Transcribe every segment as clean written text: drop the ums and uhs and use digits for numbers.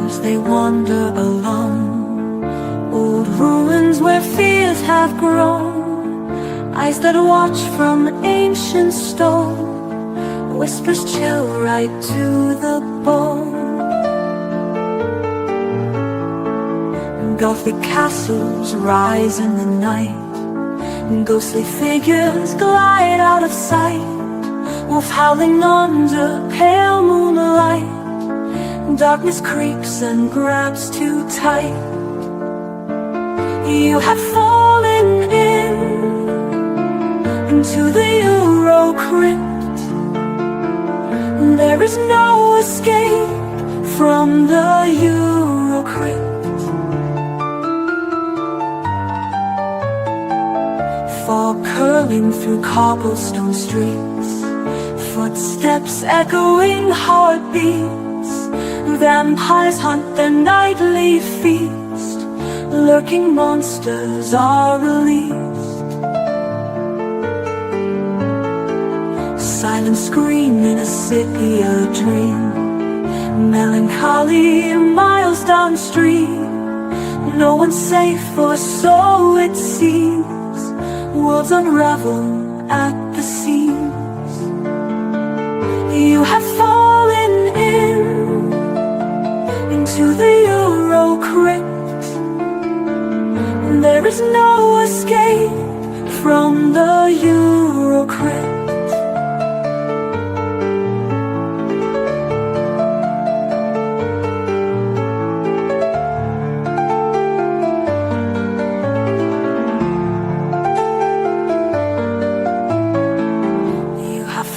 as they wander along old ruins where fears have grown. Eyes that watch from ancient stone, whispers chill right to the bone. Gothic castles rise in the night, ghostly figures glide out of sight, wolf howling under pale moonlight. Darkness creeps and grabs too tight. You have fallen into the EuroCrypt. There is no escape from the EuroCrypt. Fog curling through cobblestone streets, footsteps echoing heartbeats. Vampires hunt their nightly feast, lurking monsters are released. Silent scream in a sepia dream, melancholy miles downstream. No one's safe, or so it seems. Worlds unravel at the seams. You have fallen into the EuroCrypt. There is no escape from the EuroCrypt.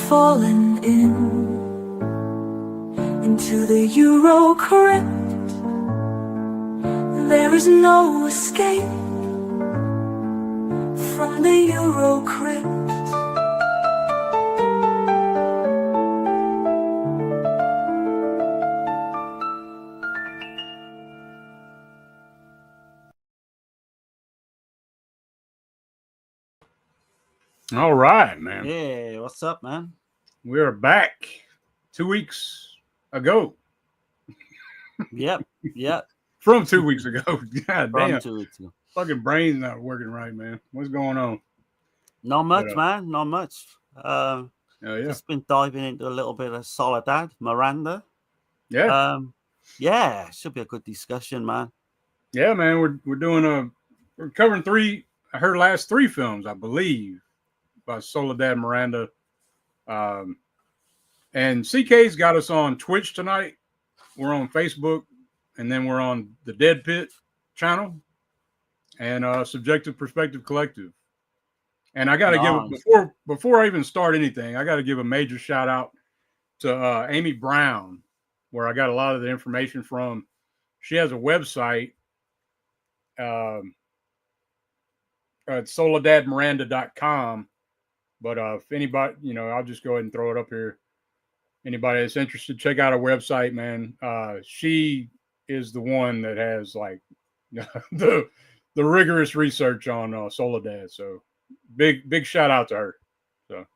Fallen into the EuroCrypt. There is no escape from the EuroCrypt. All right, man. Yeah, what's up, man? We're back 2 weeks ago. Yep. From 2 weeks ago. God From damn. 2 weeks ago. Fucking brain's not working right, man. What's going on? Not much, man. Not much. Just been diving into a little bit of Soledad Miranda. Yeah. Should be a good discussion, man. Yeah, man. We're covering her last 3 films, I believe, by Soledad Miranda. And CK's got us on Twitch tonight. We're on Facebook, and then we're on the Dead Pit channel and Subjective Perspective Collective. And I got to give before I even start anything, I got to give a major shout out to Amy Brown, where I got a lot of the information from. She has a website at soledadmiranda.com. But if anybody, I'll just go ahead and throw it up here. Anybody that's interested, check out our website, man. She is the one that has like the rigorous research on Soledad. So big shout out to her. So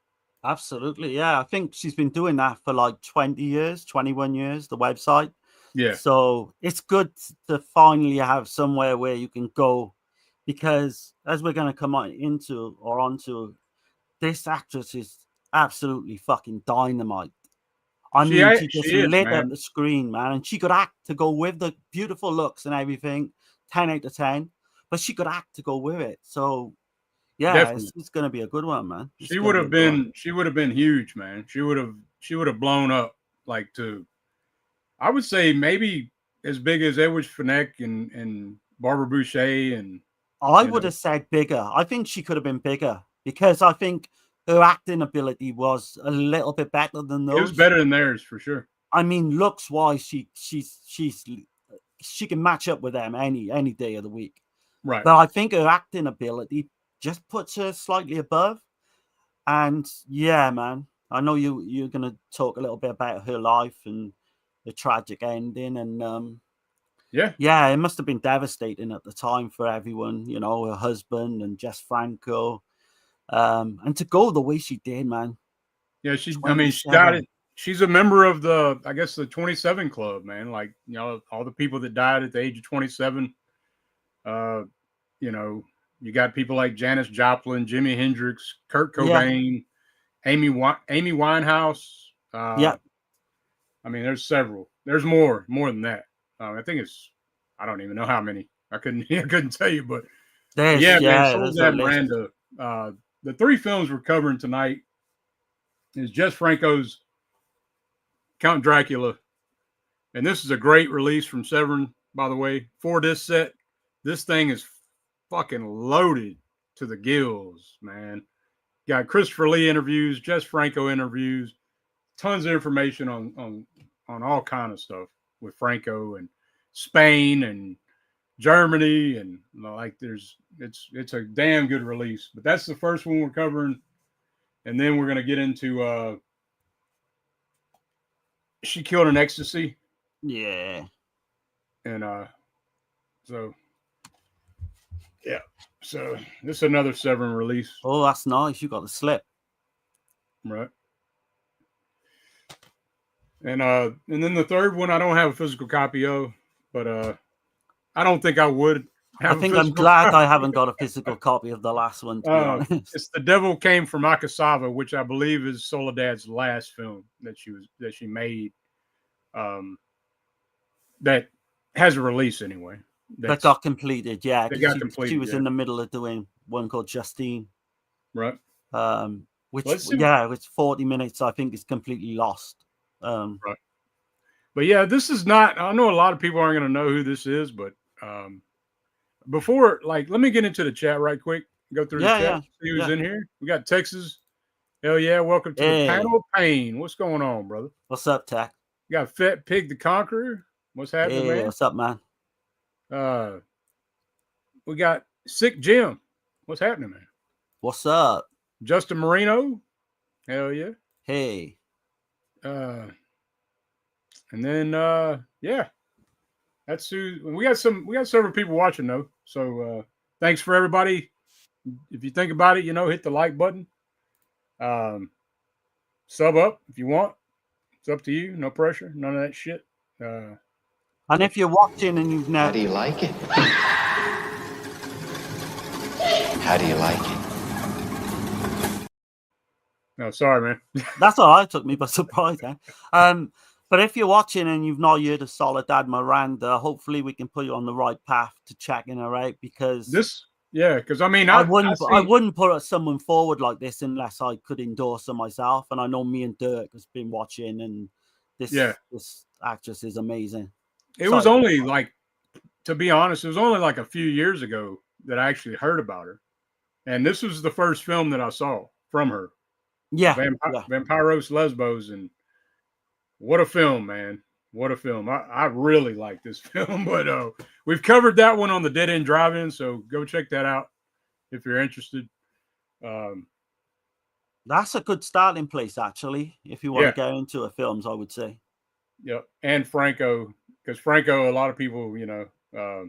absolutely, yeah. I think she's been doing that for like 20 years, 21 years. The website. Yeah. So it's good to finally have somewhere where you can go, because as we're going to come onto. This actress is absolutely fucking dynamite. I mean, she just lit up the screen, man. And she could act to go with the beautiful looks and everything. 10 out of 10. But she could act to go with it. So, yeah, it's going to be a good one, man. She would have been huge, man. She would have blown up like to, I would say maybe as big as Edwidge Fenech and Barbara Boucher. And I would have said bigger. I think she could have been bigger, because I think her acting ability was a little bit better than those. It was better than theirs for sure. I mean, looks wise, she can match up with them any day of the week. Right. But I think her acting ability just puts her slightly above. And yeah, man, I know you're gonna talk a little bit about her life and the tragic ending, and yeah, it must have been devastating at the time for everyone. Her husband and Jess Franco. And to go the way she did, man. Yeah, she died she's a member of the, I guess, the 27 Club, man. Like, you know, all the people that died at the age of 27. You know, you got people like Janis Joplin, Jimi Hendrix, Kurt Cobain, Amy Winehouse. Yeah. I mean, there's several. There's more than that. I think I don't even know how many. I couldn't tell you, but man, Soledad Miranda. The 3 films we're covering tonight is Jess Franco's Count Dracula, and this is a great release from Severin, by the way. 4-disc set. This thing is fucking loaded to the gills, man. Got Christopher Lee interviews, Jess Franco interviews, tons of information on all kind of stuff with Franco and Spain and Germany, and like it's a damn good release. But that's the first one we're covering, and then we're gonna get into She Killed in Ecstasy. Yeah. And so yeah. So this is another Severin release. Oh, that's nice. You got the slip. Right. And then the third one I don't have a physical copy of, but I don't think I would have. I think I'm glad I haven't got a physical copy of the last one, to be honest. It's The Devil Came from Akasava, which I believe is Soledad's last film that she made. That has a release anyway. That got completed, yeah. She was yeah. in the middle of doing one called Justine. Right. Which it's 40 minutes, I think, is completely lost. Right. But yeah, this is not, I know a lot of people aren't going to know who this is, but before, like, let me get into the chat right quick. Go through the chat. See who's in here. We got Texas. Hell yeah. Welcome to the panel of pain. What's going on, brother? What's up, Tech? You got Fat Pig the Conqueror. What's happening, man? What's up, man? We got Sick Jim. What's happening, man? What's up? Justin Marino. Hell yeah. Hey. And then yeah. That's who we got several people watching though. So thanks for everybody. If you think about it, hit the like button. Sub up if you want. It's up to you. No pressure. None of that shit. And if you're watching and you've never... How do you like it? How do you like it? No, sorry, man. That's all right. Took me by surprise, eh? But if you're watching and you've not heard of Soledad Miranda, hopefully we can put you on the right path to checking her out, because because I mean, I wouldn't put someone forward like this unless I could endorse her myself. And I know me and Dirk has been watching, and this actress is amazing. It was only like, to be honest, it was only like a few years ago that I actually heard about her, and this was the first film that I saw from her. Yeah, Vampiros Lesbos, and what a film, man! What a film! I really like this film, but we've covered that one on the Dead End Drive-In, so go check that out if you're interested. That's a good starting place, actually, if you want to go into her films, I would say. Yep, and Franco, because Franco, a lot of people, they're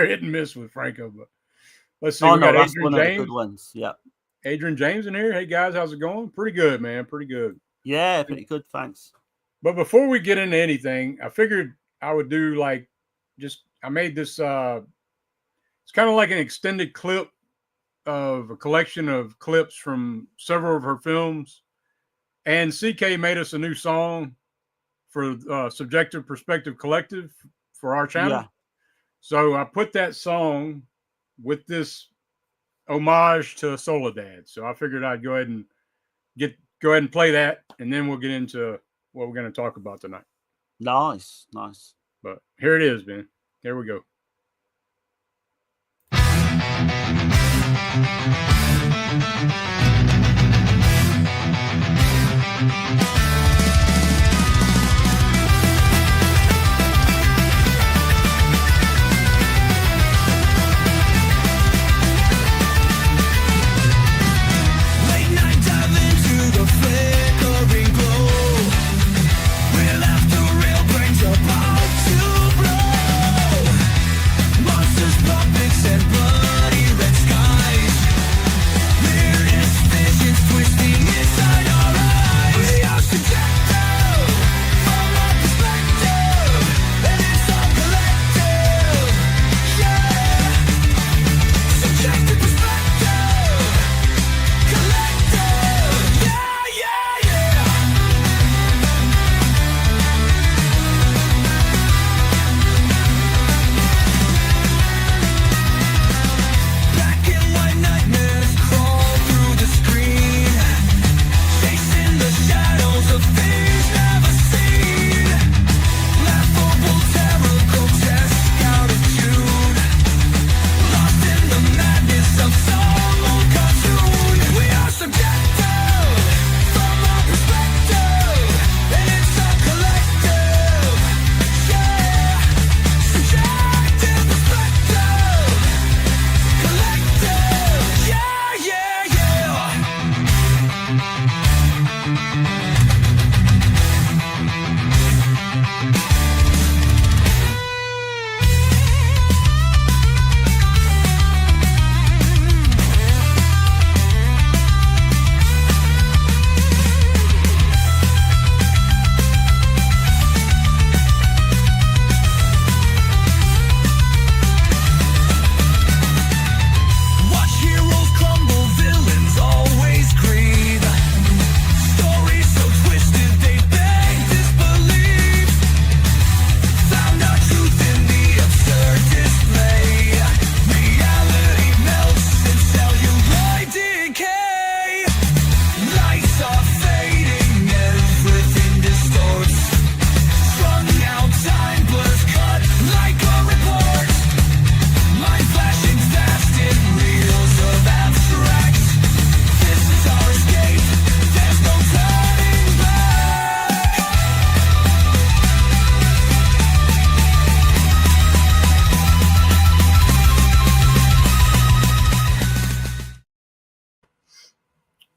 hit and miss with Franco, but let's see. Oh, no, that's one of the good ones. Yep. Adrian James in here. Hey guys, how's it going? Pretty good, man. Pretty good. Yeah, pretty good. Thanks. But before we get into anything, I figured I would do I made this, it's kind of like an extended clip of a collection of clips from several of her films. And CK made us a new song for Subjective Perspective Collective for our channel. Yeah. So I put that song with this homage to Soledad. So I figured I'd go ahead and play that, and then we'll get into what we're going to talk about tonight. Nice. But here it is, man. Here we go. Monsters, puppets, and bloody red skies. There is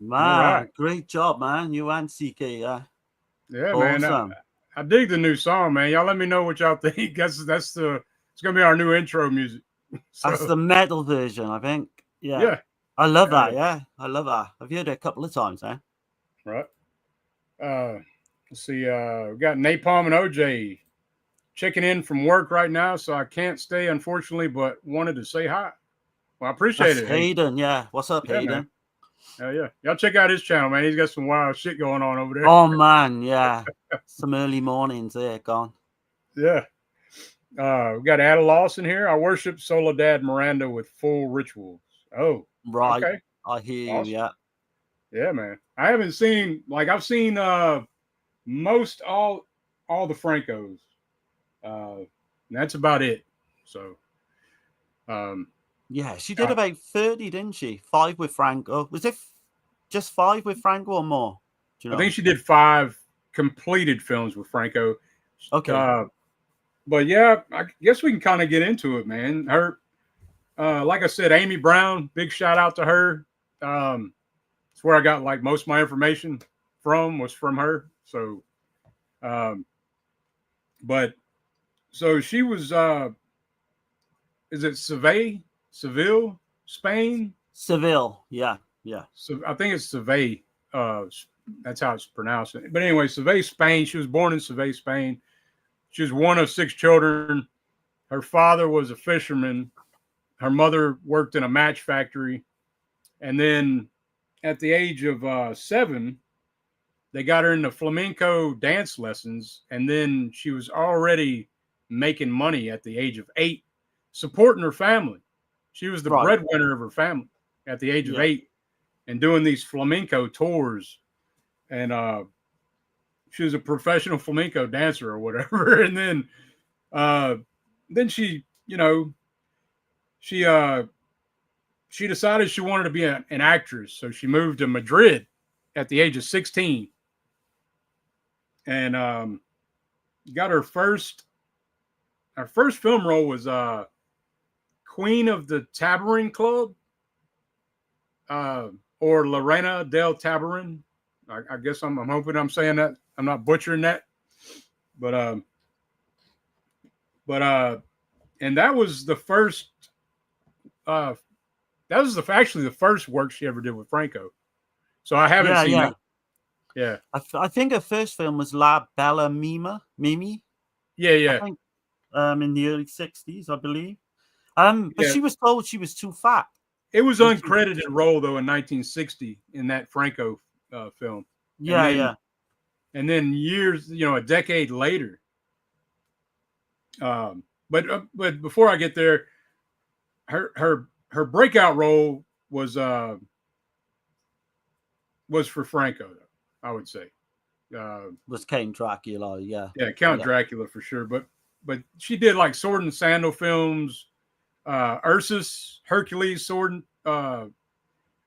Man, right. great job, man. You and CK, yeah. Yeah, man. Awesome. I dig the new song, man. Y'all let me know what y'all think. It's gonna be our new intro music. That's So the metal version, I think. Yeah. yeah, I love that, yeah. I love that. I've heard it a couple of times, eh? right. Let's see. We got Napalm and OJ checking in from work right now, so I can't stay, unfortunately, but wanted to say hi. Well, I appreciate That's it. Hey, Hayden, yeah. What's up, yeah, Hayden? man. Hell yeah. Y'all check out his channel, man. He's got some wild shit going on over there. Oh man, yeah. Some early mornings there, gone. Yeah. We got Ada Lawson here. I worship Soledad Miranda with full rituals. Oh, Right. okay. I hear Awesome. you, yeah. Yeah, man. I haven't seen I've seen most all the Francos. That's about it. So Yeah, she did about 30, didn't she? 5 with Franco. Was it just 5 with Franco or more? Do you know? I think she did 5 completed films with Franco. Okay. But yeah, I guess we can kind of get into it, man. Her, like I said, Amy Brown, big shout out to her. It's where I got like most of my information was from her. So, but so she was, is it Seville, Spain? Seville, yeah. So I think it's Seville. That's how it's pronounced. But anyway, Seville, Spain. She was born in Seville, Spain. She was one of 6 children. Her father was a fisherman. Her mother worked in a match factory. And then at the age of 7, they got her into flamenco dance lessons. And then she was already making money at the age of 8, supporting her family. She was the breadwinner of her family at the age of 8 and doing these flamenco tours. And she was a professional flamenco dancer or whatever. And then she, she decided she wanted to be an actress. So she moved to Madrid at the age of 16 and got her first film role was Queen of the Tabarin Club, or Lorena del Tabarin. I guess I'm hoping I'm saying that. I'm not butchering that. But and that was the first actually the first work she ever did with Franco. So I haven't seen that. Yeah. I think her first film was La Bella Mimi. Yeah. I think, in the early 60s, I believe. But she was told she was too fat. It was uncredited role though in 1960 in that Franco film. Yeah. And then years, a decade later. But before I get there, her breakout role was for Franco, though, I would say. Was Count Dracula, yeah. Yeah, Count Dracula for sure. But she did like Sword and Sandal films, Ursus, Hercules, Sword,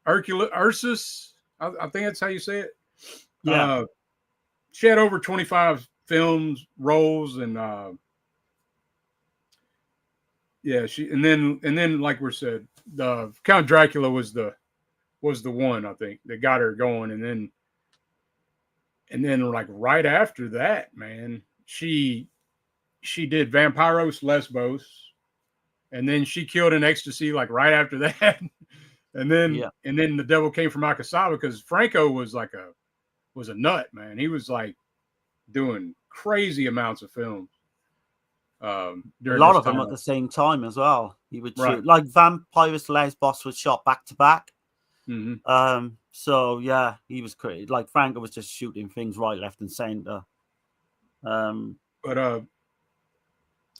Ursus. I think that's how you say it. Yeah. She had over 25 films, roles, and and then like we said, the Count Dracula was the one, I think, that got her going, and then like right after that, man, she did Vampiros Lesbos, and then she killed in Ecstasy like right after that. And then The Devil Came from Akasava, because Franco was a nut, man. He was like doing crazy amounts of films. A lot of them at the same time as well. He would shoot, like Vampiros Lesbos was shot back to back. Mm-hmm. So yeah, he was crazy. Like Franco was just shooting things right, left, and center.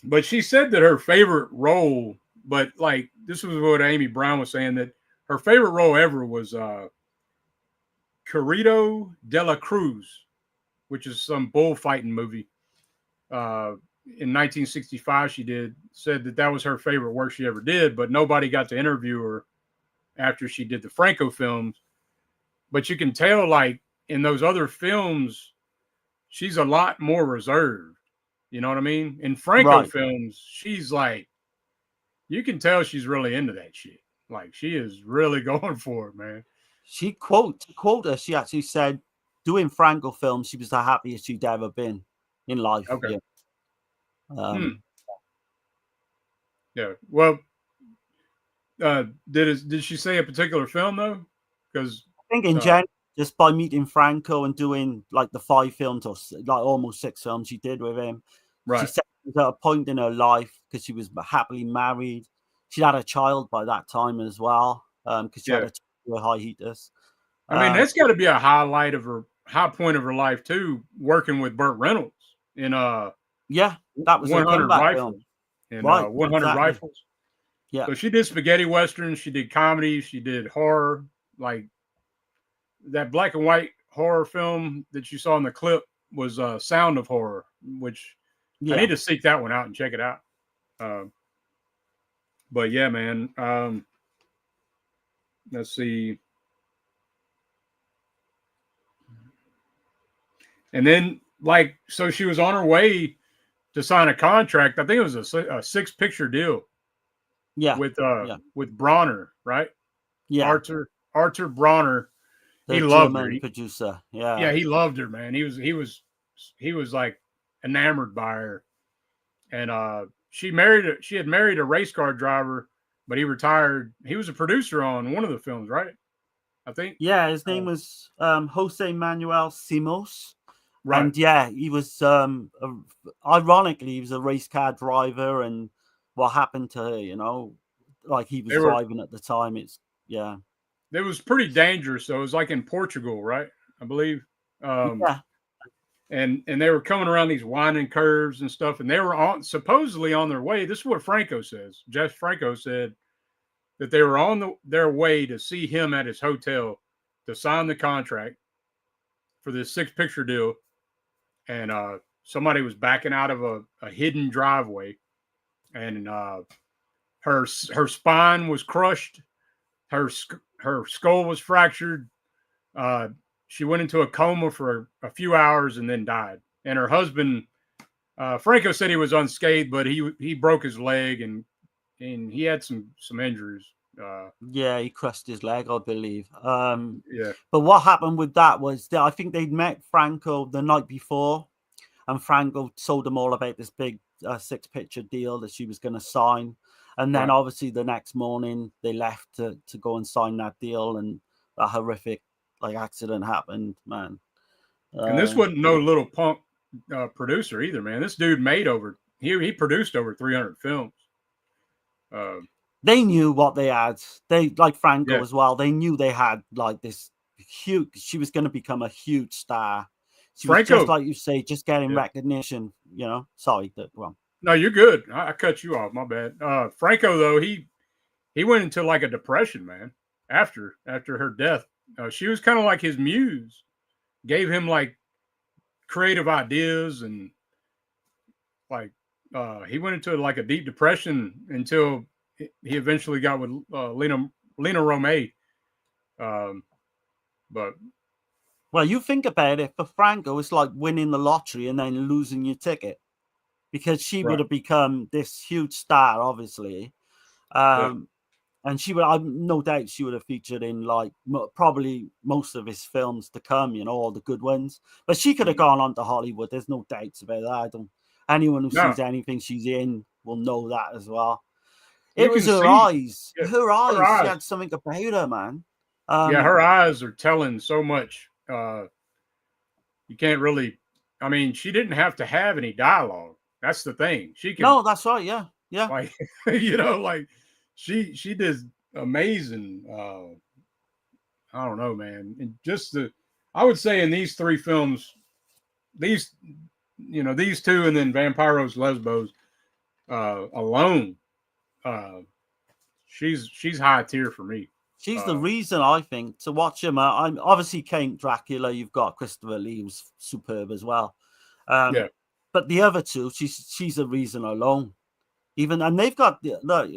But she said that her favorite role, but like this was what Amy Brown was saying, that her favorite role ever was Corrido de la Cruz, which is some bullfighting movie. In 1965, she said that was her favorite work she ever did, but nobody got to interview her after she did the Franco films. But you can tell, like, in those other films, she's a lot more reserved. You know what I mean? In Franco films, she's like, you can tell she's really into that shit. Like, she is really going for it, man. She quote her. She actually said, doing Franco films, she was the happiest she'd ever been in life. Okay. Yeah. Yeah. Well, did she say a particular film though? Because I think in general, just by meeting Franco and doing like the 5 films or like almost 6 films she did with him, she right. said it was at a point in her life because she was happily married. She had a child by that time as well, because she had a hiatus. I mean, that's got to be a highlight of her high point of her life too, working with Burt Reynolds in yeah, that was 100 her comeback Rifles. film. In Right, 100 exactly. Rifles. Yeah. So she did spaghetti westerns, she did comedy, she did horror, like that black and white horror film that you saw in the clip was Sound of Horror, which I need to seek that one out and check it out. But yeah, man. Let's see. And then, like, so she was on her way to sign a contract. I think it was a 6-picture deal. Yeah. With Bronner, right? Yeah. Arthur Bronner. The he loved German her. producer. Yeah. Yeah, he loved her, man. He was like enamored by her. And she had married a race car driver, but he retired. He was a producer on one of the films, right? I think. Yeah, his name was Jose Manuel Simos. Right. And yeah, he was ironically, he was a race car driver, and what happened to her, like he was driving at the time. It was pretty dangerous. So it was like in Portugal, right? I believe. Yeah. And they were coming around these winding curves and stuff, and they were supposedly on their way. This is what Franco says. Jeff Franco said that they were on their way to see him at his hotel to sign the contract for this 6-picture deal. And somebody was backing out of a hidden driveway, and her spine was crushed, her skull was fractured. She went into a coma for a few hours and then died. And her husband, Franco, said he was unscathed, but he broke his leg and he had some injuries. Yeah, he crushed his leg, I believe. Yeah. But what happened with that was that I think they'd met Franco the night before, and Franco told them all about this big 6-picture deal that she was going to sign. And then obviously the next morning they left to go and sign that deal, and that horrific accident happened, man. And this wasn't no little punk producer either, man. This dude he produced over 300 films. They knew what they had. They, like Franco as well, they knew they had like this huge, she was going to become a huge star. She Franco, was just like you say, just getting recognition, Sorry, well. No, you're good. I cut you off. My bad. Franco, though, he went into like a depression, man, after her death. She was kind of like his muse, gave him like creative ideas, and like he went into like a deep depression until he eventually got with Lena Romay. But well, you think about it, for Franco, it's like winning the lottery and then losing your ticket, because she would have become this huge star, obviously. And she would, no doubt, she would have featured in like probably most of his films to come, all the good ones. But she could have gone on to Hollywood. There's no doubts about that. Anyone who sees anything she's in will know that as well. It was her eyes. Yeah, her eyes. She had something about her, man. Her eyes are telling so much. You can't really. I mean, she didn't have to have any dialogue. That's the thing. She can. No, that's right. Yeah. Like like she did amazing. I don't know, man. And just I would say in these 3 films, these 2, and then Vampiros Lesbos alone, she's high tier for me. She's the reason, I think, to watch him. I'm obviously Count Dracula. You've got Christopher Lee, who's superb as well. But the other 2, she's a reason alone. And they've got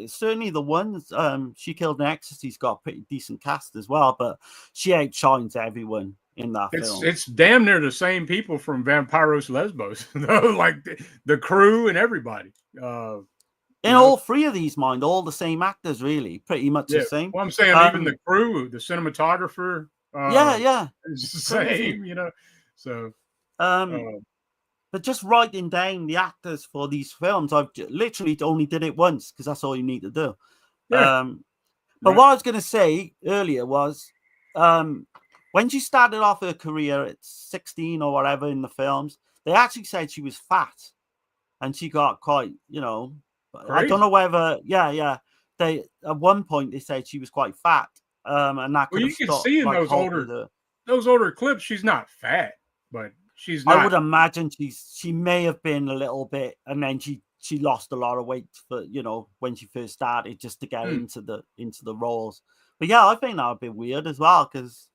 certainly the ones She Killed in Ecstasy's got a pretty decent cast as well. But she outshines everyone in that film. It's damn near the same people from Vampiros Lesbos, like the crew and everybody. In all three of these, mind, all the same actors, really, pretty much the same. Well, I'm saying even the crew, the cinematographer, yeah, it's the crazy. same, you know. So, but just writing down the actors for these films, I've literally only did it once because that's all you need to do. yeah. But what I was going to say earlier was, when she started off her career at 16 or whatever in the films, they actually said she was fat, and she got quite, you know, Crazy. I don't know whether, they at one point they said she was quite fat, and that could you have can stopped, see in like, those older clips, she's not fat, but she's not. I would imagine she may have been a little bit, and then she lost a lot of weight for, you know, when she first started, just to get into the roles. But yeah, I think that would be weird as well, because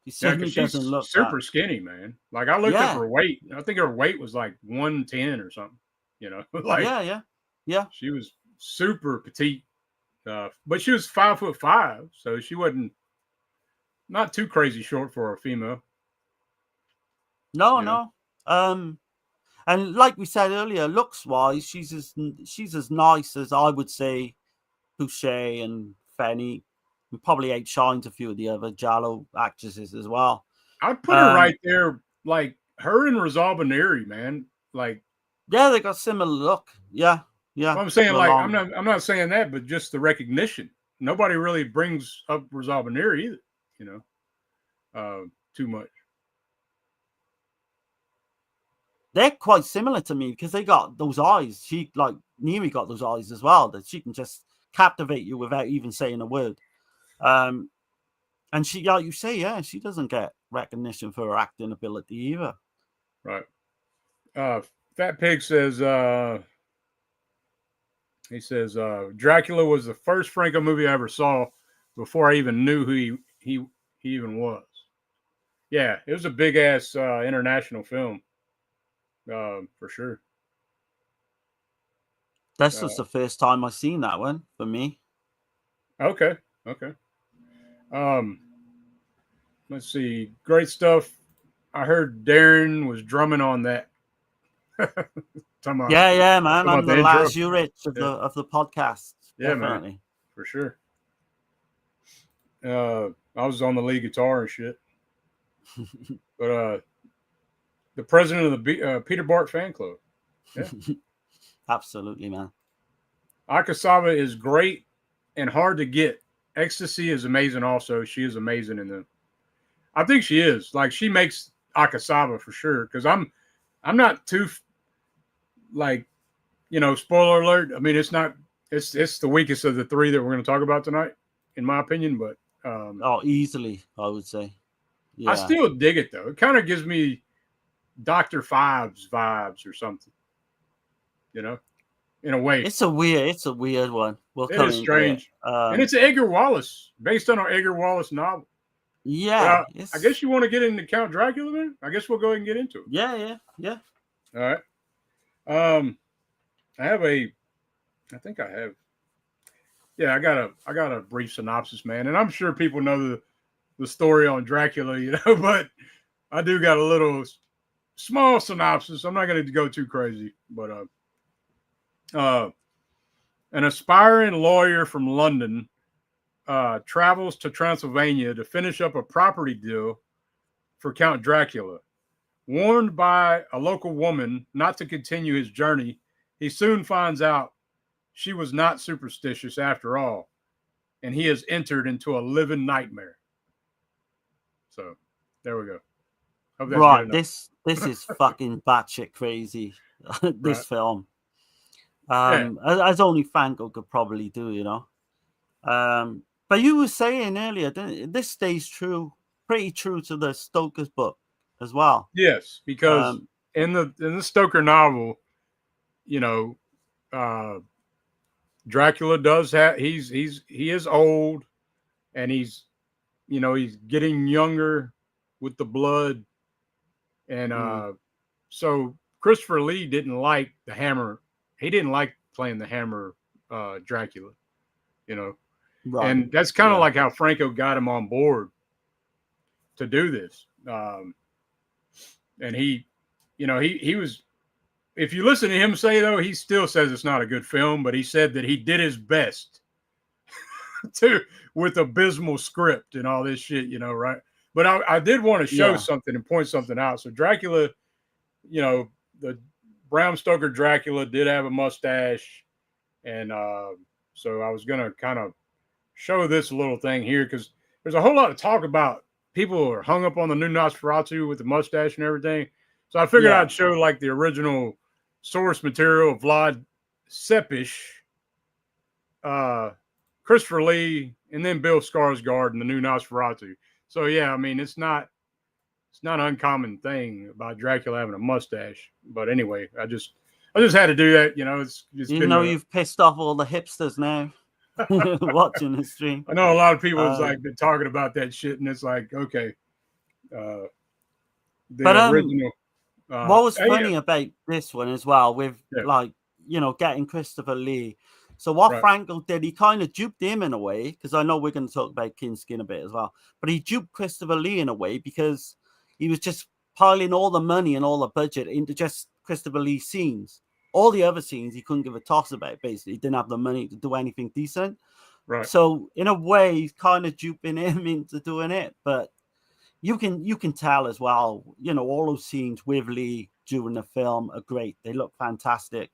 she certainly doesn't look super skinny, man. Like, I looked up her weight. I think her weight was like 110 or something. You know, like yeah. She was super petite, but she was 5'5", so she wasn't not too crazy short for a female. No. And like we said earlier, looks wise, she's as nice as, I would say, Boucher and Fenny, and probably outshines a few of the other Giallo actresses as well. I'd put her right there, like her and Rizal Baneri, man. Like, yeah, they got similar look. Yeah. Well, I'm saying, like, I'm not saying that, but just the recognition. Nobody really brings up Rizal Baneri either, you know, too much. They're quite similar to me because they got those eyes. She, like, Neri got those eyes as well, that she can just captivate you without even saying a word. And she, like you say, she doesn't get recognition for her acting ability either. Right. Fat Pig says, he says, Dracula was the first Franco movie I ever saw before I even knew who he even was. Yeah, it was a big ass international film, for sure. This was the first time I seen that one for me. Okay. Let's see. Great stuff. I heard Darren was drumming on that. Yeah, man. I'm the last EuroCrypt of the podcast. Yeah, definitely. Man. For sure. I was on the lead guitar and shit. But the president of the Peter Bart fan club. Yeah. Absolutely, man. Akasava is great and hard to get. Ecstasy is amazing also. She is amazing in them. I think she is. Like, she makes Akasava for sure. Because I'm not too, like, you know, spoiler alert. I mean, it's the weakest of the three that we're going to talk about tonight, in my opinion. But easily, I would say. Yeah. I still dig it though. It kind of gives me Dr. Fives vibes or something. You know, in a way. It's a weird one. It is strange. And it's Edgar Wallace, based on an Edgar Wallace novel. Yeah. I guess you want to get into Count Dracula then? I guess we'll go ahead and get into it. Yeah. All right. I got a brief synopsis, man. And I'm sure people know the story on Dracula, you know, but I do got a little small synopsis. I'm not going to go too crazy, but an aspiring lawyer from London travels to Transylvania to finish up a property deal for Count Dracula. Warned by a local woman not to continue his journey, he soon finds out she was not superstitious after all, and he has entered into a living nightmare. So, there we go. Right, this is fucking batshit crazy. This film, as only Franco could probably do, you know. But you were saying earlier, this stays pretty true to the Stoker's book as well. Yes, because in the Stoker novel, you know, Dracula does have he is old, and he's getting younger with the blood, and so Christopher Lee didn't like the Hammer. He didn't like playing the Hammer Dracula, you know. Right. And that's kind of like how Franco got him on board to do this. And he was if you listen to him say, though, he still says it's not a good film, but he said that he did his best with abysmal script and all this shit, right? But I did want to show something and point something out. So Dracula, the Bram Stoker Dracula did have a mustache. And so I was going to kind of show this little thing here because there's a whole lot of talk about people who are hung up on the new Nosferatu with the mustache and everything. So I figured I'd show like the original source material of Vlad Tepes, Christopher Lee, and then Bill Skarsgård and the new Nosferatu. So yeah, I mean it's not an uncommon thing about Dracula having a mustache. But anyway, I just had to do that. It's just you've pissed off all the hipsters now watching the stream. I know a lot of people have been talking about that shit, and it's like, okay. Original. What was funny about this one as well, with getting Christopher Lee. So what Franco did, he kind of duped him in a way, because I know we're going to talk about Kinski in a bit as well. But he duped Christopher Lee in a way because he was just piling all the money and all the budget into just Christopher Lee scenes. All the other scenes he couldn't give a toss about. Basically, he didn't have the money to do anything decent. Right. So in a way, he's kind of duping him into doing it, but. You can tell as well, all those scenes with Lee during the film are great. They look fantastic.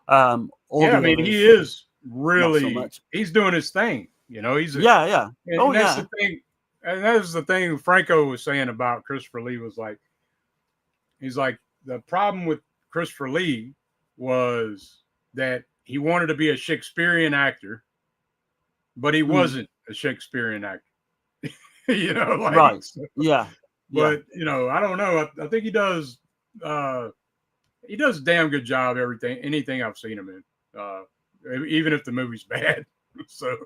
He is really, he's doing his thing. He's yeah. And that's the thing. And that's the thing Franco was saying about Christopher Lee was like, he's like, the problem with Christopher Lee was that he wanted to be a Shakespearean actor, but he wasn't a Shakespearean actor. Right. So, yeah. But I don't know. I think he does a damn good job anything I've seen him in. Even if the movie's bad. So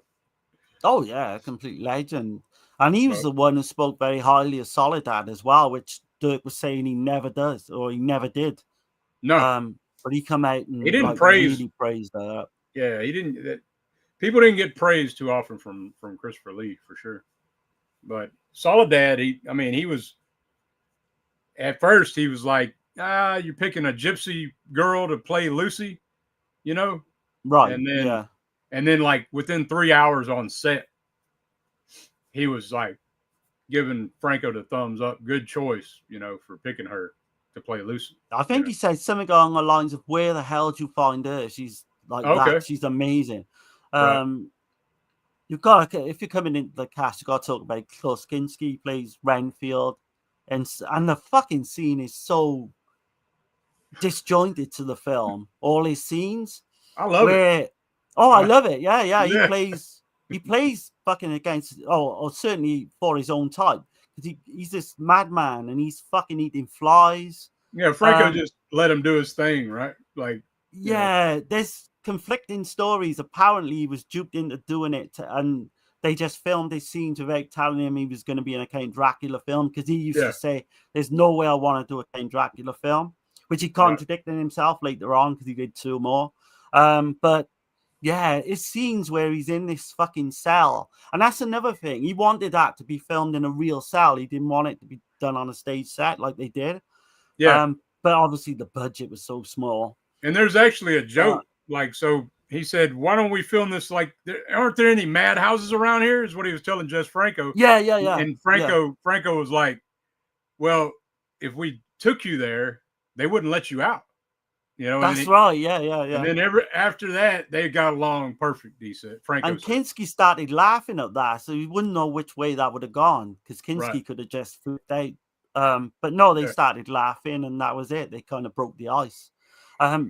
oh yeah, a complete legend. And he was the one who spoke very highly of Soledad as well, which Dirk was saying he never does, or he never did. No. But he come out and he didn't really praise that. Yeah, he didn't. People didn't get praised too often from Christopher Lee for sure. But Soledad, he was at first he was like, you're picking a gypsy girl to play Lucy, Right. And then like within 3 hours on set, he was like giving Franco the thumbs up. Good choice, for picking her to play Lucy. I think he said something along the lines of, "Where the hell did you find her? She's like that. She's amazing." You've got to, if you're coming into the cast, you've got to talk about Klaus Kinski. He plays Renfield, and the fucking scene is so disjointed to the film. All his scenes, I love it. Oh, I love it. Yeah. He plays fucking against, or certainly for his own type, because he's this madman and he's fucking eating flies. Yeah, Franco just let him do his thing, right? Like, there's conflicting stories. Apparently he was duped into doing it, and they just filmed his scenes without telling him he was going to be in a Count Dracula film, because he used to say there's no way I want to do a Count Dracula film, which he contradicted himself later on because he did 2 more. But yeah, it's scenes where he's in this fucking cell, and that's another thing. He wanted that to be filmed in a real cell. He didn't want it to be done on a stage set like they did. But obviously the budget was so small. And there's actually a joke. So he said, why don't we film this? Like, aren't there any madhouses around here? Is what he was telling Jess Franco. Yeah. And Franco was like, well, if we took you there, they wouldn't let you out. That's right. Yeah. And then after that, they got along perfect, decent. Franco and Kinski started laughing at that, so he wouldn't know which way that would have gone, because Kinski could have just flipped out. But no, they started laughing, and that was it. They kind of broke the ice.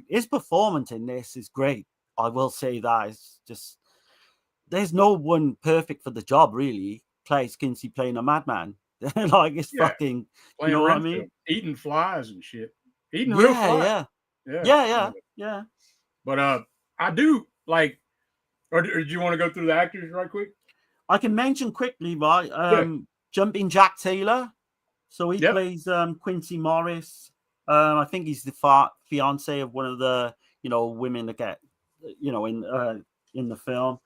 His performance in this is great. I will say that. It's just, there's no one perfect for the job, really. Klaus Kinski playing a madman. Like, it's fucking, you know what I mean? Eating flies and shit. Eating real flies. Yeah. But I do like, or do you want to go through the actors right quick? I can mention quickly, right? Jumping Jack Taylor. So he plays Quincy Morris. I think he's the fiance of one of the women that get in the film.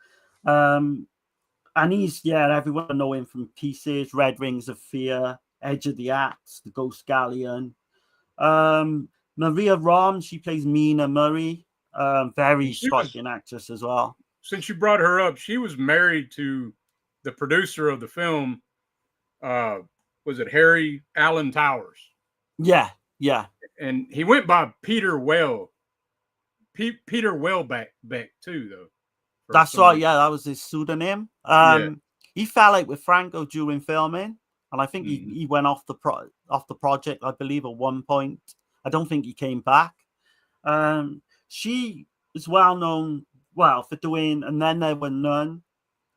And he's everyone know him from Pieces, Red Rings of Fear, Edge of the Axe, The Ghost Galleon. Maria Rom, she plays Mina Murray. Very She was- striking actress as well. Since you brought her up, she was married to the producer of the film. Was it Harry Allen Towers? Yeah, yeah. And he went by Peter Peter Welbeck too, though. That's right. Yeah, that was his pseudonym. Yeah. He fell out with Franco during filming, and I think Mhm. he went off the project, I believe, at one point. I don't think he came back. She is well known, for doing And Then There Were None.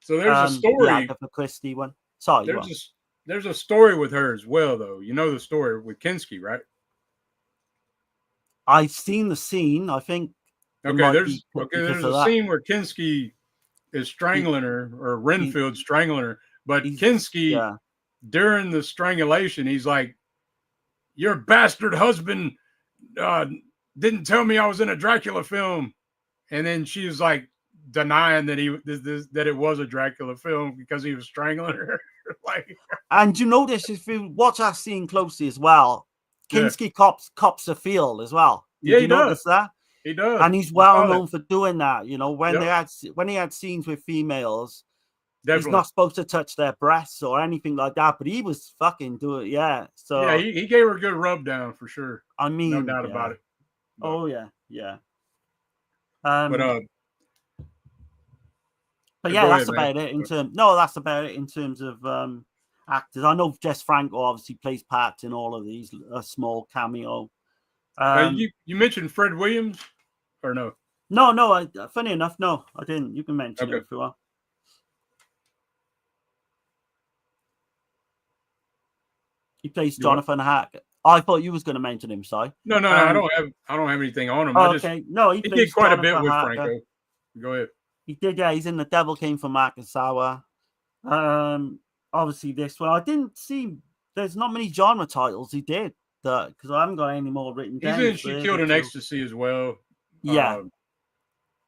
So there's a story. The Agatha Christie one. Sorry, there's a story with her as well, though. You know the story with Kinski, right? I've seen the scene. I think. Okay, there's a scene where Kinski is strangling her, or Renfield strangling her, but Kinski, during the strangulation, he's like, "Your bastard husband didn't tell me I was in a Dracula film," and then she's like denying that that it was a Dracula film because he was strangling her. Like, and you notice if you watch that scene closely as well, Kinski cops a feel as well. Did you notice that? He does, and he's well known for doing that. You know, when he had scenes with females, Definitely. he's not supposed to touch their breasts or anything like that, but he was fucking doing it. Yeah. So yeah, he gave her a good rub down for sure. I mean, no doubt about it. But, oh yeah. But yeah, that's about it in terms. No, that's about it in terms of actors. I know Jess Franco obviously plays parts in all of these, a small cameo. You mentioned Fred Williams, or no? No. Funny enough, no, I didn't. You can mention it if you want. He plays Jonathan Hack. I thought you was going to mention him, Si. No, I don't have anything on him. Okay, no, he did quite a bit with Franco. Go ahead. He did, yeah. He's in The Devil Came from Akasava. Obviously, this one I didn't see. There's not many genre titles he did because I haven't got any more written down. He's in She Killed an Ecstasy as well. Yeah,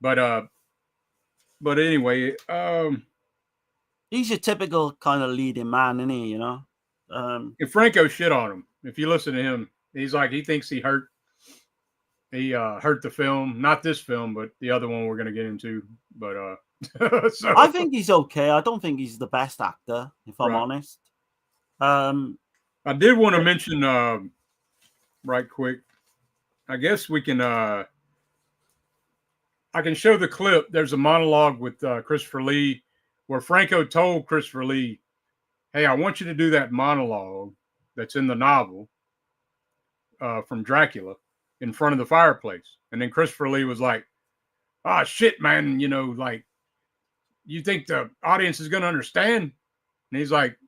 but anyway, he's your typical kind of leading man, isn't he? You know. And Franco shit on him. If you listen to him, he's like, he thinks he hurt the film, not this film, but the other one we're going to get into. But so I think he's okay. I don't think he's the best actor, if I'm honest. I did want to mention right quick. I guess we can. I can show the clip. There's a monologue with Christopher Lee where Franco told Christopher Lee, "Hey, I want you to do that monologue that's in the novel from Dracula in front of the fireplace." And then Christopher Lee was like, "Ah, shit, man, you know, like, you think the audience is going to understand?" And he's like,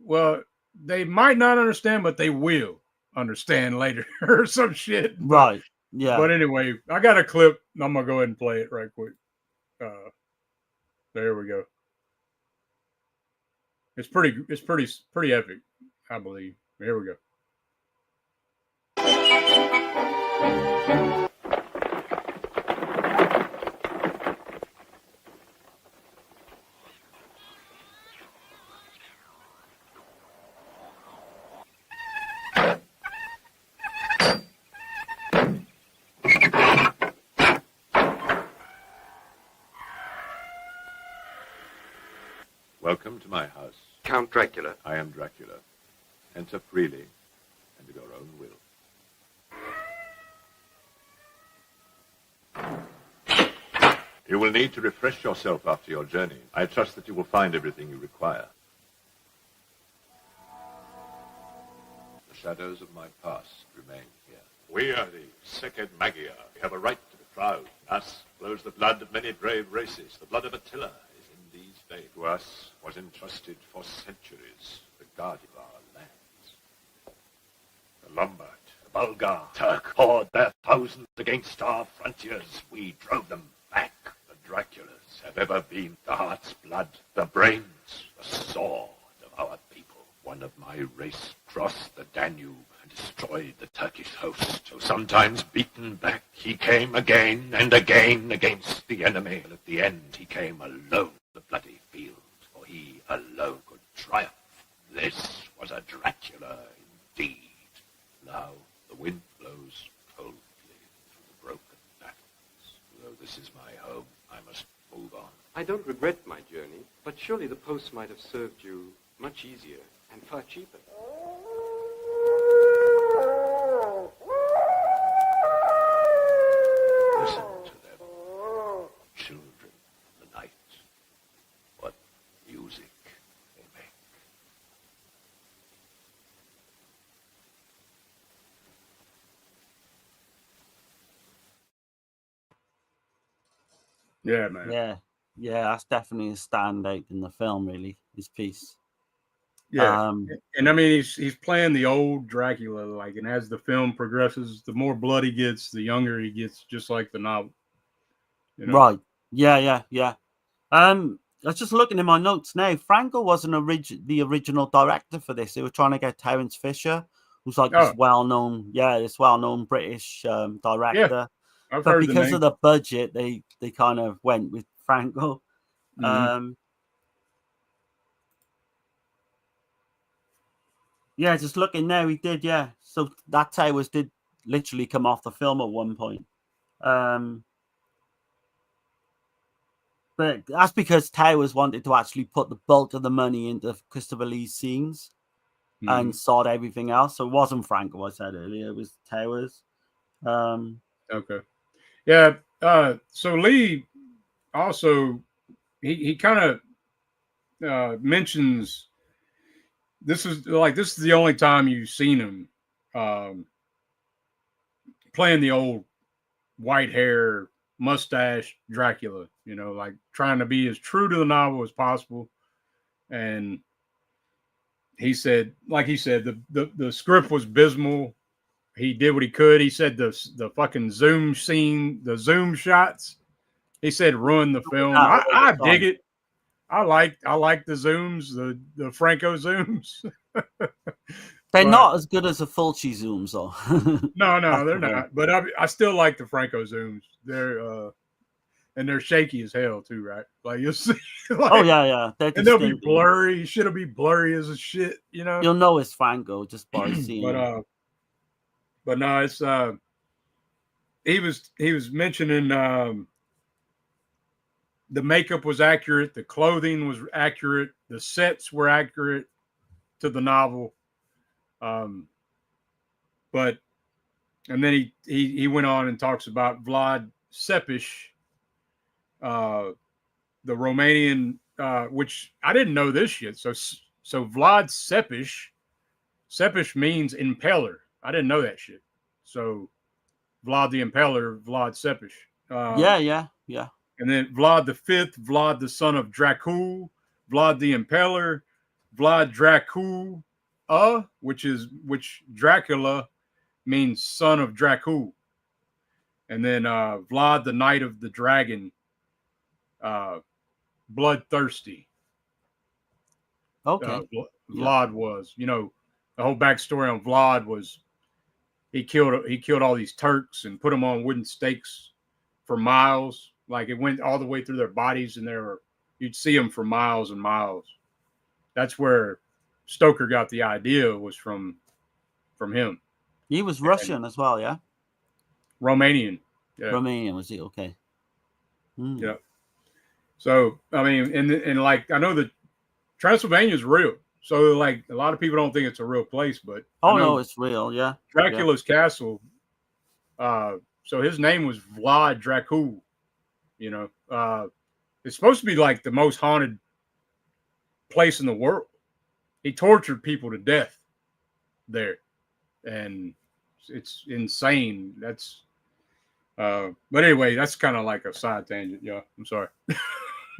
"Well, they might not understand, but they will understand later," or some shit. Right. Yeah. But anyway, I got a clip. I'm going to go ahead and play it right quick. There we go. It's pretty epic, I believe. Here we go. Welcome to my house. Count Dracula. I am Dracula. Enter freely and of your own will. You will need to refresh yourself after your journey. I trust that you will find everything you require. The shadows of my past remain here. We are the Second Magia. We have a right to be proud. Us flows the blood of many brave races. The blood of Attila is in these veins. To us was entrusted for centuries the guard of our lands. The Lombard, the Bulgar, Turk poured their thousands against our frontiers. We drove them back. The Draculas have ever been the heart's blood, the brains, the sword of our people. One of my race crossed the Danube and destroyed the Turkish host. So sometimes beaten back, he came again and again against the enemy. And at the end, he came alone to the bloody field, for he alone could triumph. This was a Dracula indeed. Now the wind blows don't regret my journey, but surely the post might have served you much easier and far cheaper. Listen to them. Children of the night. What music they make. Yeah, man. Yeah, that's definitely a standout in the film. Really, his piece. Yeah, and I mean he's playing the old Dracula, like, and as the film progresses, the more blood he gets, the younger he gets, just like the novel. You know? Right. Yeah. I was just looking in my notes now. Franco wasn't the original director for this. They were trying to get Terence Fisher, who's like this well-known British director. I've But heard the because name. of the budget, they kind of went with Franco. Yeah, just looking now, he did. Yeah, so that Towers did literally come off the film at one point. But that's because Towers wanted to actually put the bulk of the money into Christopher Lee's scenes and sort everything else. So it wasn't Franco, I said earlier. It was Towers. Okay. Yeah. So Lee also he kind of mentions this is the only time you've seen him playing the old white hair, mustache Dracula, like trying to be as true to the novel as possible. And he said, the script was abysmal. He did what he could. He said the fucking zoom scene, the zoom shots, he said ruined the film. I dig it. I like the zooms, the Franco zooms. They're not as good as the Fulci zooms, though. No, they're not. But I still like the Franco zooms. They're shaky as hell too, right? Like you'll see. Like, yeah. And they'll be blurry. Shit'll be blurry as a shit. You'll know it's Franco just by seeing it. But no, it's he was mentioning the makeup was accurate, the clothing was accurate, the sets were accurate to the novel. But and then he went on and talks about Vlad Tepes, the Romanian, which I didn't know this shit. So Vlad Tepes means impaler. I didn't know that shit. So Vlad the Impaler, Vlad Tepes. Yeah. And then Vlad V, Vlad the son of Dracula, Vlad the Impaler, Vlad Dracula, which Dracula means son of Dracula. And then Vlad the Knight of the Dragon, bloodthirsty. Okay. Vlad was, the whole backstory on Vlad was he killed all these Turks and put them on wooden stakes for miles. Like it went all the way through their bodies, and you'd see them for miles and miles. That's where Stoker got the idea, was from him. He was Russian as well, yeah? Romanian. Yeah. Romanian, was he? Okay. Yeah. So, I mean, and like, I know that Transylvania is real. So, like, a lot of people don't think it's a real place, but no, it's real, yeah. Dracula's castle. So his name was Vlad Dracula. It's supposed to be like the most haunted place in the world. He tortured people to death there, and it's insane. That's but anyway, that's kind of like a side tangent. Yeah, I'm sorry.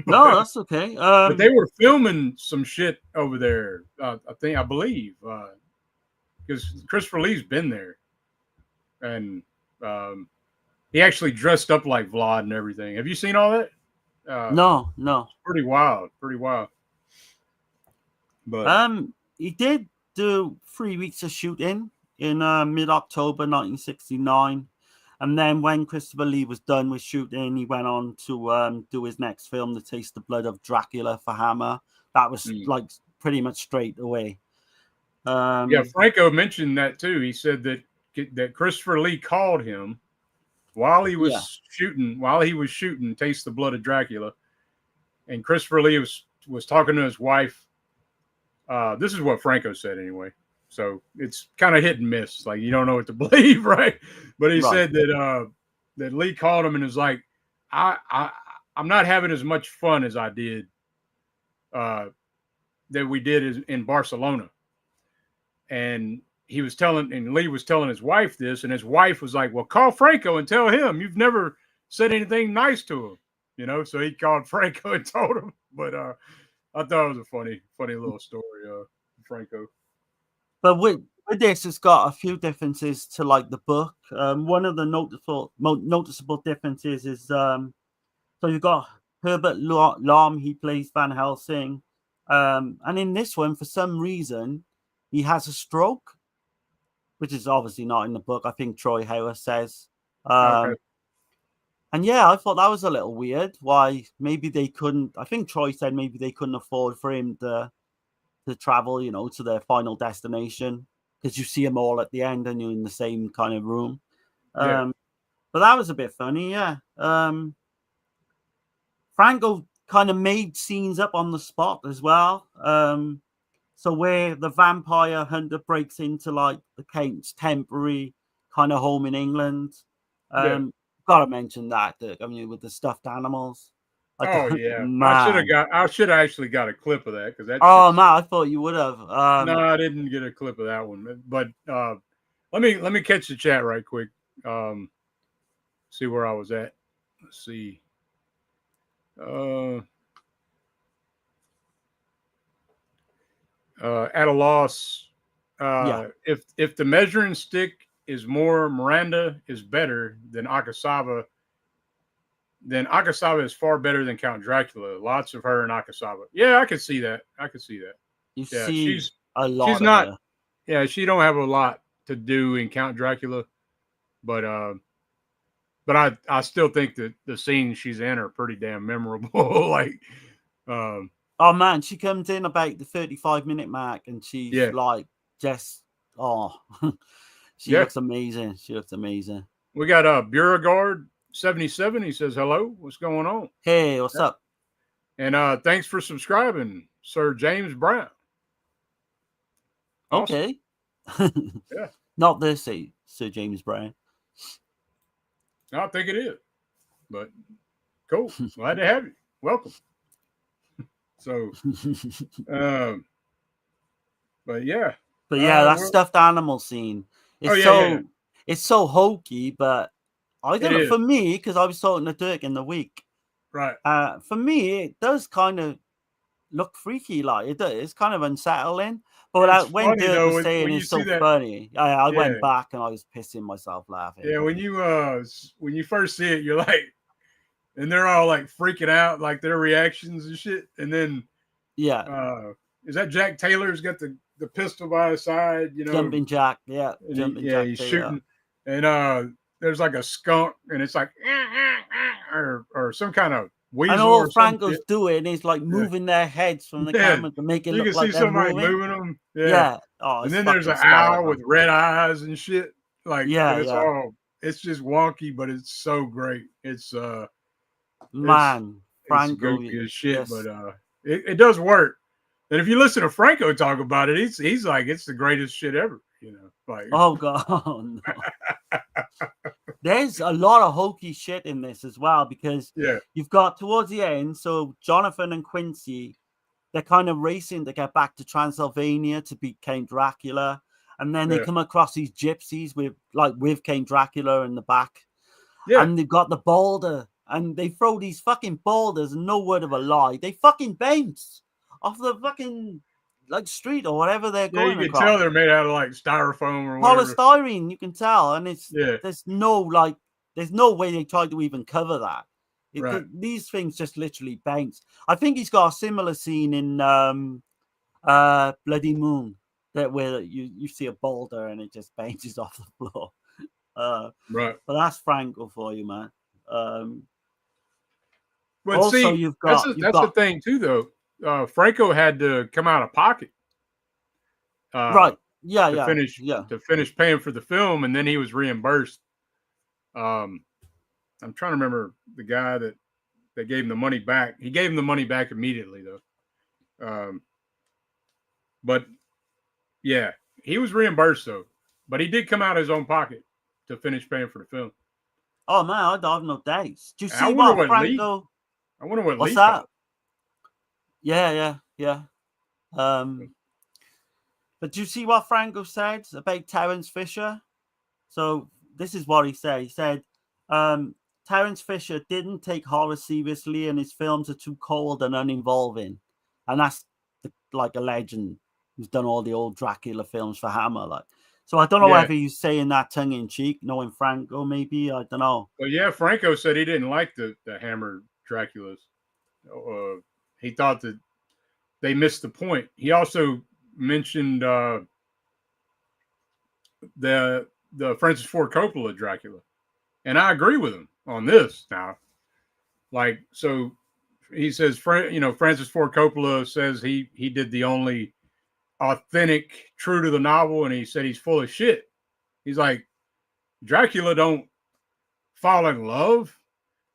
No, that's okay. But they were filming some shit over there. I believe, because Christopher Lee's been there, and he actually dressed up like Vlad and everything. Have you seen all that? No. It's pretty wild. But he did do 3 weeks of shooting in mid-October 1969. And then when Christopher Lee was done with shooting, he went on to do his next film, The Taste of Blood of Dracula, for Hammer. That was like pretty much straight away. Franco mentioned that too. He said that Christopher Lee called him while he was shooting Taste the Blood of Dracula. and Christopher Lee was talking to his wife. This is what Franco said anyway. So it's kind of hit and miss. Like you don't know what to believe, right? But he said that that Lee called him and was like, I'm not having as much fun as I did that we did in Barcelona. And Lee was telling his wife this, and his wife was like, well, call Franco and tell him you've never said anything nice to him. You know, so he called Franco and told him. But I thought it was a funny little story, Franco. But with this, it's got a few differences to like the book. One of the noticeable differences is so you've got Herbert Lom, he plays Van Helsing. And in this one, for some reason, he has a stroke, which is obviously not in the book. I think Troy Howard says. Okay. And yeah, I thought that was a little weird. Why maybe they couldn't? I think Troy said maybe they couldn't afford for him to travel, you know, to their final destination, because you see them all at the end and you're in the same kind of room. Yeah. But that was a bit funny, yeah. Franco kind of made scenes up on the spot as well. So where the vampire hunter breaks into like the Count's temporary kind of home in England. Gotta mention that, I mean, with the stuffed animals. Man. I should have actually got a clip of that because that. Oh man, I thought you would have. No, I didn't get a clip of that one. But let me catch the chat right quick. See where I was at. Let's see. At a loss. If the measuring stick is more, Miranda is better than Akasava. Then Akasava is far better than Count Dracula. Lots of her in Akasava. Yeah, I could see that. You Yeah, see she's a lot. She's of not. her. Yeah, she don't have a lot to do in Count Dracula, but I still think that the scenes she's in are pretty damn memorable. Like, oh man, she comes in about the 35-minute mark, and she's like just she looks amazing. She looks amazing. We got Beauregard 77. He says hello. What's going on? Hey, what's up? And thanks for subscribing, Sir James Brown. Awesome. Okay. Yeah. Not this, Sir James Brown. I think it is. But cool. Glad to have you. Welcome. So, but yeah. But yeah, that stuffed animal scene. It's so hokey, but I don't know. For me, because I was talking to Dirk in the week. Right. For me, it does kind of look freaky. Like it's kind of unsettling. But when Dirk was saying it's so funny, I went back and I was pissing myself laughing. Yeah, when you first see it, you're like, and they're all like freaking out, like their reactions and shit. And then is that Jack Taylor's got the pistol by his side, you know? Jumping Jack, Jack he's shooting. And there's like a skunk, and it's like or some kind of weasel. And all Franco's doing is like moving their heads from the camera to make it look like they're moving. Moving them. Yeah. Oh, and then there's an owl with red eyes and shit. Like it's just wonky, but it's so great. It's man, Franco it's goofy as shit, but it does work. And if you listen to Franco talk about it, he's like, it's the greatest shit ever, you know. Like, oh god, no. There's a lot of hokey shit in this as well, because you've got towards the end, so Jonathan and Quincy, they're kind of racing to get back to Transylvania to beat Count Dracula, and then they come across these gypsies with Count Dracula in the back, and they've got the boulder, and they throw these fucking boulders, and no word of a lie, they fucking bounce off the fucking like street or whatever they're going. You can tell they're made out of like styrofoam or polystyrene. You can tell, and it's there's no way they tried to even cover that. These things just literally bounce. I think he's got a similar scene in Bloody Moon, where you see a boulder and it just bounces off the floor. Right. But that's Franco for you, man. But also, see, that's the thing too, though. Franco had to come out of pocket, to finish paying for the film, and then he was reimbursed. I'm trying to remember the guy that they gave him the money back. He gave him the money back immediately, though. But yeah, he was reimbursed though. But he did come out of his own pocket to finish paying for the film. Oh man, I don't have no dates. Do you I see wonder what what Lee- Franco? I wonder what What's Lee that? thought. Yeah. But do you see what Franco said about Terence Fisher? So this is what he said. He said, Terence Fisher didn't take horror seriously and his films are too cold and uninvolving. And that's like a legend who's done all the old Dracula films for Hammer. Like, so I don't know whether he's saying that tongue in cheek, knowing Franco, maybe. I don't know. Well, yeah, Franco said he didn't like the Hammer Draculas. He thought that they missed the point. He also mentioned the Francis Ford Coppola Dracula, and I agree with him on this. Now, like, so he says, Francis Ford Coppola says he did the only authentic, true to the novel, and he said he's full of shit. He's like, Dracula don't fall in love.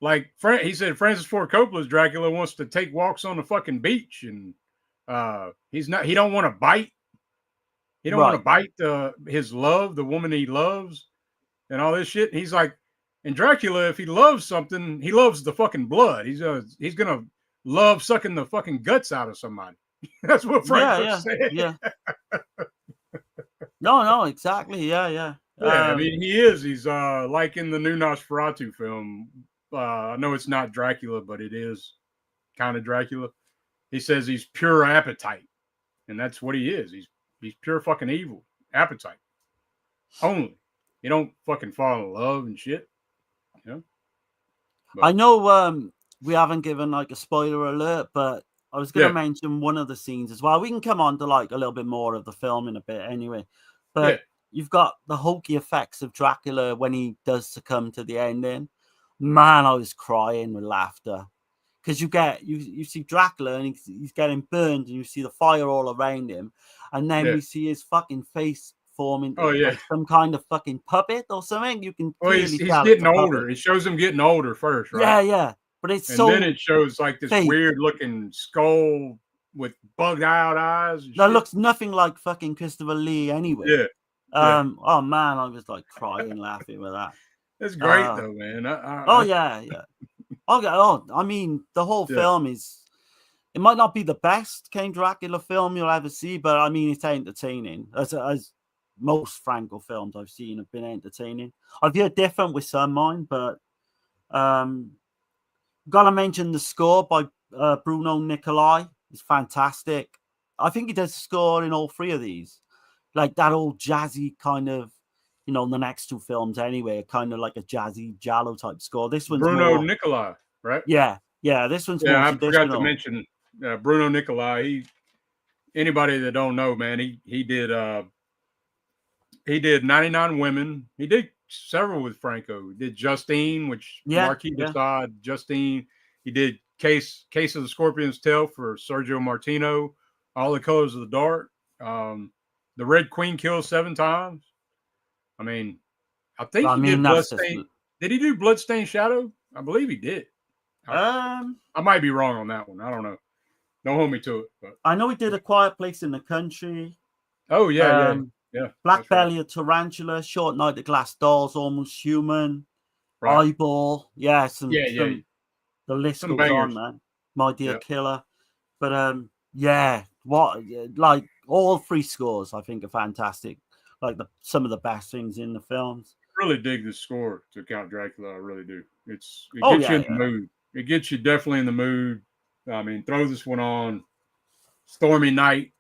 Like, he said Francis Ford Coppola's Dracula wants to take walks on the fucking beach, and he don't want to bite. He don't want to bite his love, the woman he loves, and all this shit. He's like, and Dracula, if he loves something, he loves the fucking blood. He's gonna love sucking the fucking guts out of somebody. That's what Franco said. Yeah. No, exactly. Yeah. Yeah, I mean, he is. He's like in the new Nosferatu film. I know it's not Dracula, but it is kind of Dracula. He says he's pure appetite, and that's what he is. He's pure fucking evil. Appetite. Only. You don't fucking fall in love and shit. You know? But I know we haven't given like a spoiler alert, but I was going to mention one of the scenes as well. We can come on to like a little bit more of the film in a bit anyway. But you've got the hokey effects of Dracula when he does succumb to the ending. Man, I was crying with laughter. Because you see Dracula and he's getting burned and you see the fire all around him. And then we see his fucking face forming like some kind of fucking puppet or something. You can he's getting older. It shows him getting older first, right? Yeah. But it's then it shows like this weird looking skull with bugged out eyes. That looks nothing like fucking Christopher Lee anyway. Oh man, I was like crying laughing with that. It's great though, man. Yeah. I mean, the whole film it might not be the best Count Dracula film you'll ever see, but I mean, it's entertaining. As most Franco films I've seen have been entertaining. I've heard different with some mine, but gotta mention the score by Bruno Nicolai. It's fantastic. I think he does score in all three of these. Like that old jazzy kind of, the next two films anyway, kind of like a jazzy Giallo type score. This one's Bruno Nicolai, right? Yeah. This one's more I forgot to mention Bruno Nicolai. Anybody that don't know, man, he did 99 Women. He did several with Franco. He did Justine, which Marquis de Sade, Justine. He did Case of the Scorpion's Tail for Sergio Martino. All the Colors of the Dark. The Red Queen Kills 7 Times. I mean, I think he did Bloodstained. Did he do Bloodstained Shadow? I believe he did. I might be wrong on that one. I don't know. Don't hold me to it. But I know he did A Quiet Place in the Country. Oh, yeah. Black Belly of Tarantula, Short Night of Glass Dolls, Almost Human, Eyeball. The list goes on, man. My Dear Killer. But like all three scores I think are fantastic. Like some of the best things in the films. I really dig the score to Count Dracula. I really do. It gets you in the mood. It gets you definitely in the mood. I mean, throw this one on. Stormy night,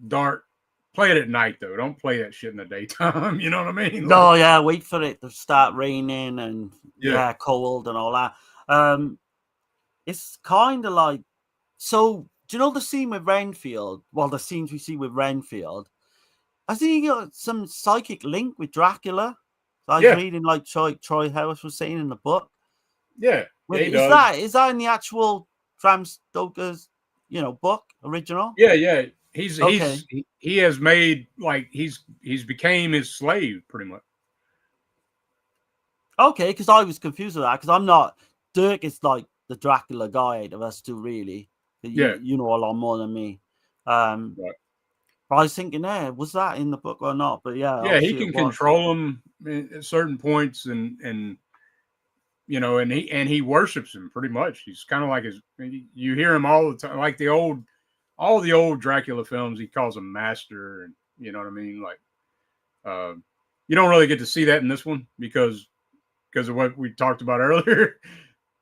dark. Play it at night though. Don't play that shit in the daytime. You know what I mean? No, wait for it to start raining and cold and all that. It's kind of like, so do you know the scene with Renfield? Well, the scenes we see with Renfield. I think he got some psychic link with Dracula. I was reading like Troy Harris was saying in the book. Yeah. Wait, is that in the actual Bram Stoker's, book original? Yeah. He has made like he's became his slave pretty much. Okay, because I was confused with that because I'm not. Dirk is like the Dracula guy out of us two, really. Yeah. You know a lot more than me. Right. But I was thinking, was that in the book or not? But yeah, Yeah, he can control them at certain points, and you know, and he worships him pretty much. He's kind of like you hear him all the time, like all the old Dracula films. He calls him master, and you know what I mean. Like, you don't really get to see that in this one because of what we talked about earlier.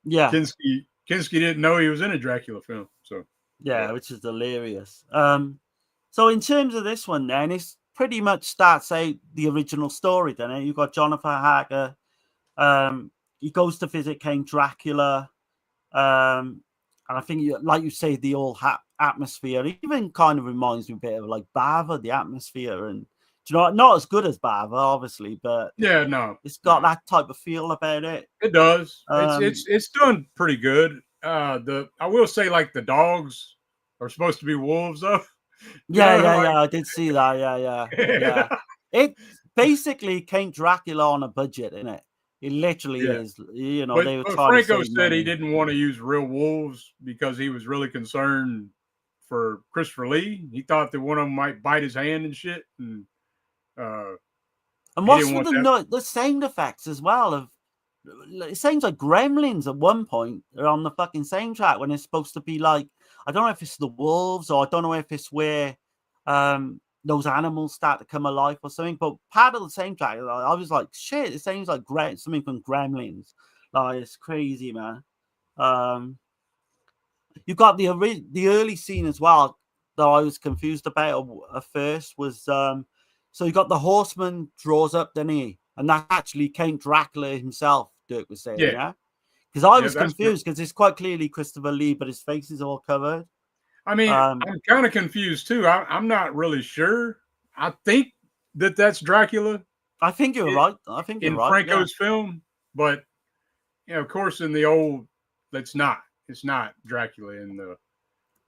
Yeah, Kinski didn't know he was in a Dracula film, so yeah, which is hilarious. So in terms of this one, then it's pretty much starts out the original story. Then you've got Jonathan Harker. He goes to visit Count Dracula, and I think, like you say, the old atmosphere even kind of reminds me a bit of like Bava, the atmosphere, and you know, not as good as Bava, obviously, but yeah, no, it's got that type of feel about it. It does. It's done pretty good. I will say, like, the dogs are supposed to be wolves, though. Yeah. I did see that. Yeah. It basically Count Dracula on a budget, isn't it? It literally is. You know, they were but trying Franco to save said money. he didn't want to use real wolves because he was really concerned for Christopher Lee. He thought that one of them might bite his hand and shit. And what's with the sound effects as well? Of it sounds like Gremlins at one point on the fucking soundtrack when it's supposed to be like, I don't know if it's the wolves or I don't know if it's where those animals start to come alive or something. But part of the soundtrack, I was like, shit, it sounds like something from Gremlins. Like, it's crazy, man. You got the early scene as well that I was confused about at first was so you got the horseman draws up, didn't he? And that's actually Count Dracula himself, Dirk was saying, yeah? Because I was confused because it's quite clearly Christopher Lee, but his face is all covered. I mean, I'm kind of confused too. I'm not really sure. I think that's Dracula. I think you're right. I think you're right. In Franco's film, but you know, of course, in the old, it's not Dracula in the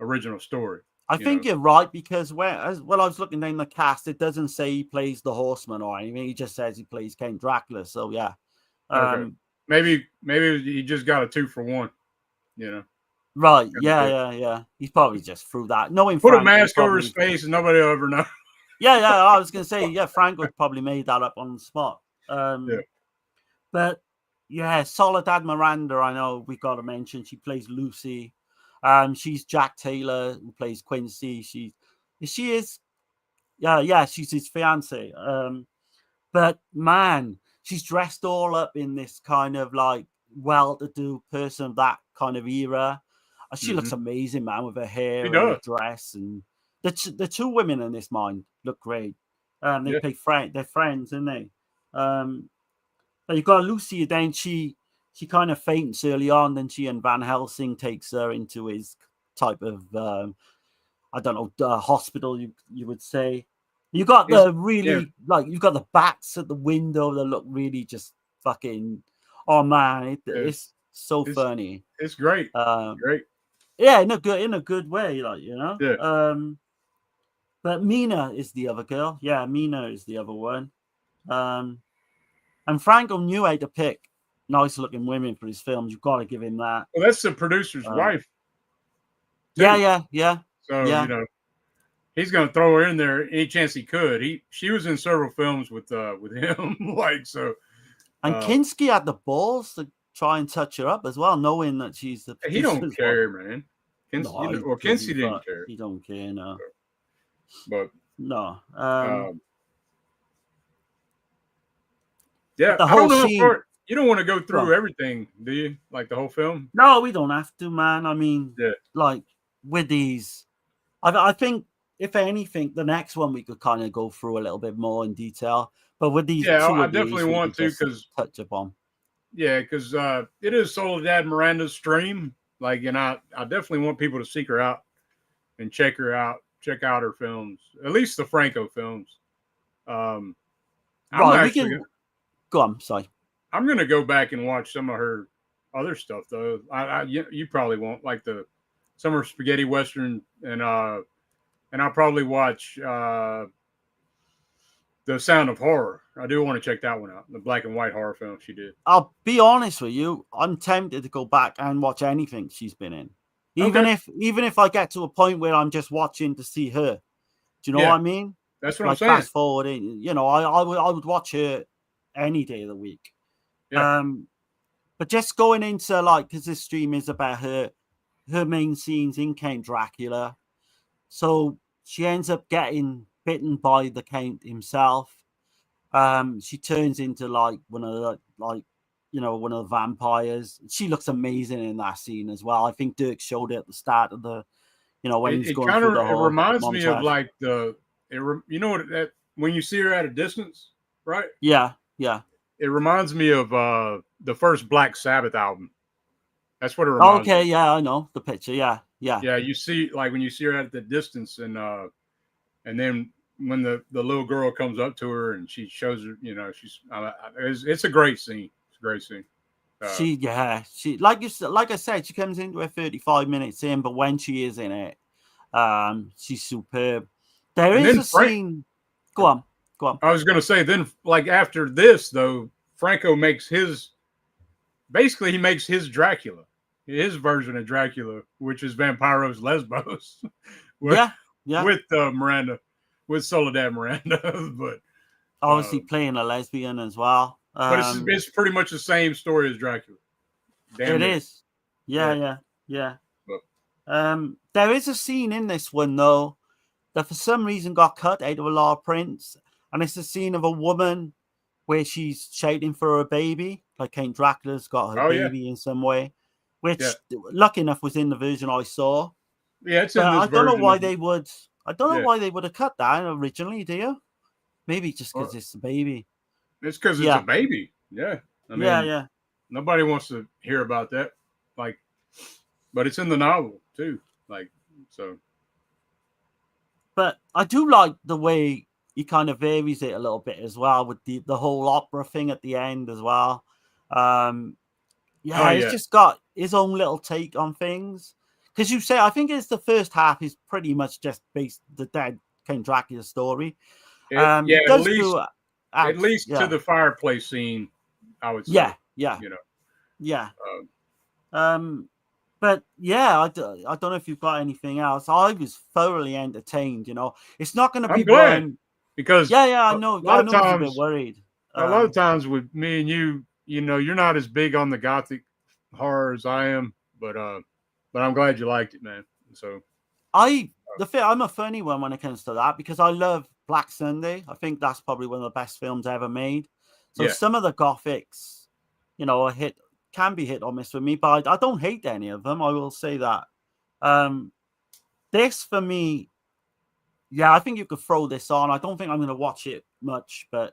original story. I think you're right because when I was looking down the cast, it doesn't say he plays the horseman or anything. He just says he plays Count Dracula. So yeah, okay. Maybe he just got a 2-for-1. You know, right? Yeah. He's probably just threw that. Knowing put a mask over his face and nobody will ever know. Yeah. I was gonna say, Franco probably made that up on the spot. But yeah, Soledad Miranda, I know we got to mention. She plays Lucy. She's Jack Taylor, who plays Quincy. She's his fiance. But man, she's dressed all up in this kind of like well-to-do person of that kind of era. She looks amazing, man, with her hair and her dress. And the two women in this mine look great. They play they're friends, aren't they? But you've got Lucy, then she kind of faints early on, then she and Van Helsing takes her into his type of I don't know, hospital you would say. You got the you've got the bats at the window that look really just fucking, oh man, it's so funny. It's great. Great. Yeah, in a good way, like, you know. Yeah. But Mina is the other girl. Yeah, Mina is the other one. And Franco knew how to pick nice looking women for his films. You've got to give him that. Well, that's the producer's wife. Too. Yeah. So, you know, he's going to throw her in there any chance he could. She was in several films with him, like, so. And Kinski had the balls to try and touch her up as well, knowing that she's the. He don't care, man. Kinski didn't care. He don't care, no. But no. Yeah, the whole scene. You don't want to go through everything, do you? Like the whole film? No, we don't have to, man. I mean, like with these, I think if anything, the next one we could kind of go through a little bit more in detail. But with these, I definitely want to because touch upon. Yeah, because it is Soledad Miranda's stream. Like, and I definitely want people to seek her out and check her out. Check out her films, at least the Franco films. Go on, sorry. I'm gonna go back and watch some of her other stuff though. You probably won't like some of her spaghetti western, and I'll probably watch The Sound of Horror. I do want to check that one out. The black and white horror film she did. I'll be honest with you. I'm tempted to go back and watch anything she's been in, even if I get to a point where I'm just watching to see her. Do you know what I mean? That's what like I'm saying. Fast forwarding, you know, I would watch her any day of the week. Yeah. But just going into like, because this stream is about her main scenes in Count Dracula, so she ends up getting bitten by the Count himself. She turns into like one of the vampires. She looks amazing in that scene as well. I think Dirk showed it at the start of the, when he's going through the whole it reminds montage. me of like that when you see her at a distance, right? Yeah. It reminds me of the first Black Sabbath album. That's what it reminds me. Okay, yeah, I know the picture. Yeah. Yeah, you see, like when you see her at the distance, and then when the little girl comes up to her and she shows her, it's a great scene. It's a great scene. She like I said, she comes into it 35 minutes in, but when she is in it, she's superb. There is a scene. Go on. I was gonna say, then like after this though, Franco makes his Dracula, his version of Dracula, which is Vampiro's Lesbos. with Miranda, with Soledad Miranda, but obviously playing a lesbian as well. But it's pretty much the same story as Dracula. It is. Yeah. But, there is a scene in this one though that for some reason got cut out of a lot of prints, and it's a scene of a woman where she's shouting for her baby, like Count Dracula's got her baby in some way, which lucky enough was in the version I saw. Yeah, it's in this I don't know version why of- they would. I don't know why they would have cut that originally. Do you? Maybe just because it's a baby. It's because it's a baby. Yeah. I mean, nobody wants to hear about that. Like, but it's in the novel too. Like, so. But I do like the way he kind of varies it a little bit as well with the whole opera thing at the end as well. He's just got his own little take on things. Because you say, I think it's the first half is pretty much just based the dead Count Dracula story. At least to the fireplace scene, I would say. Yeah. But yeah, I don't know if you've got anything else. I was thoroughly entertained. It's not going to be one because I know. I know you're a bit worried. A lot of times with me and you, you're not as big on the gothic horror as I am, but I'm glad you liked it, man. So I'm a funny one when it comes to that because I love Black Sunday. I think that's probably one of the best films ever made. So some of the gothics, can be hit or miss with me, but I don't hate any of them. I will say that. This for me, I think you could throw this on. I don't think I'm going to watch it much, but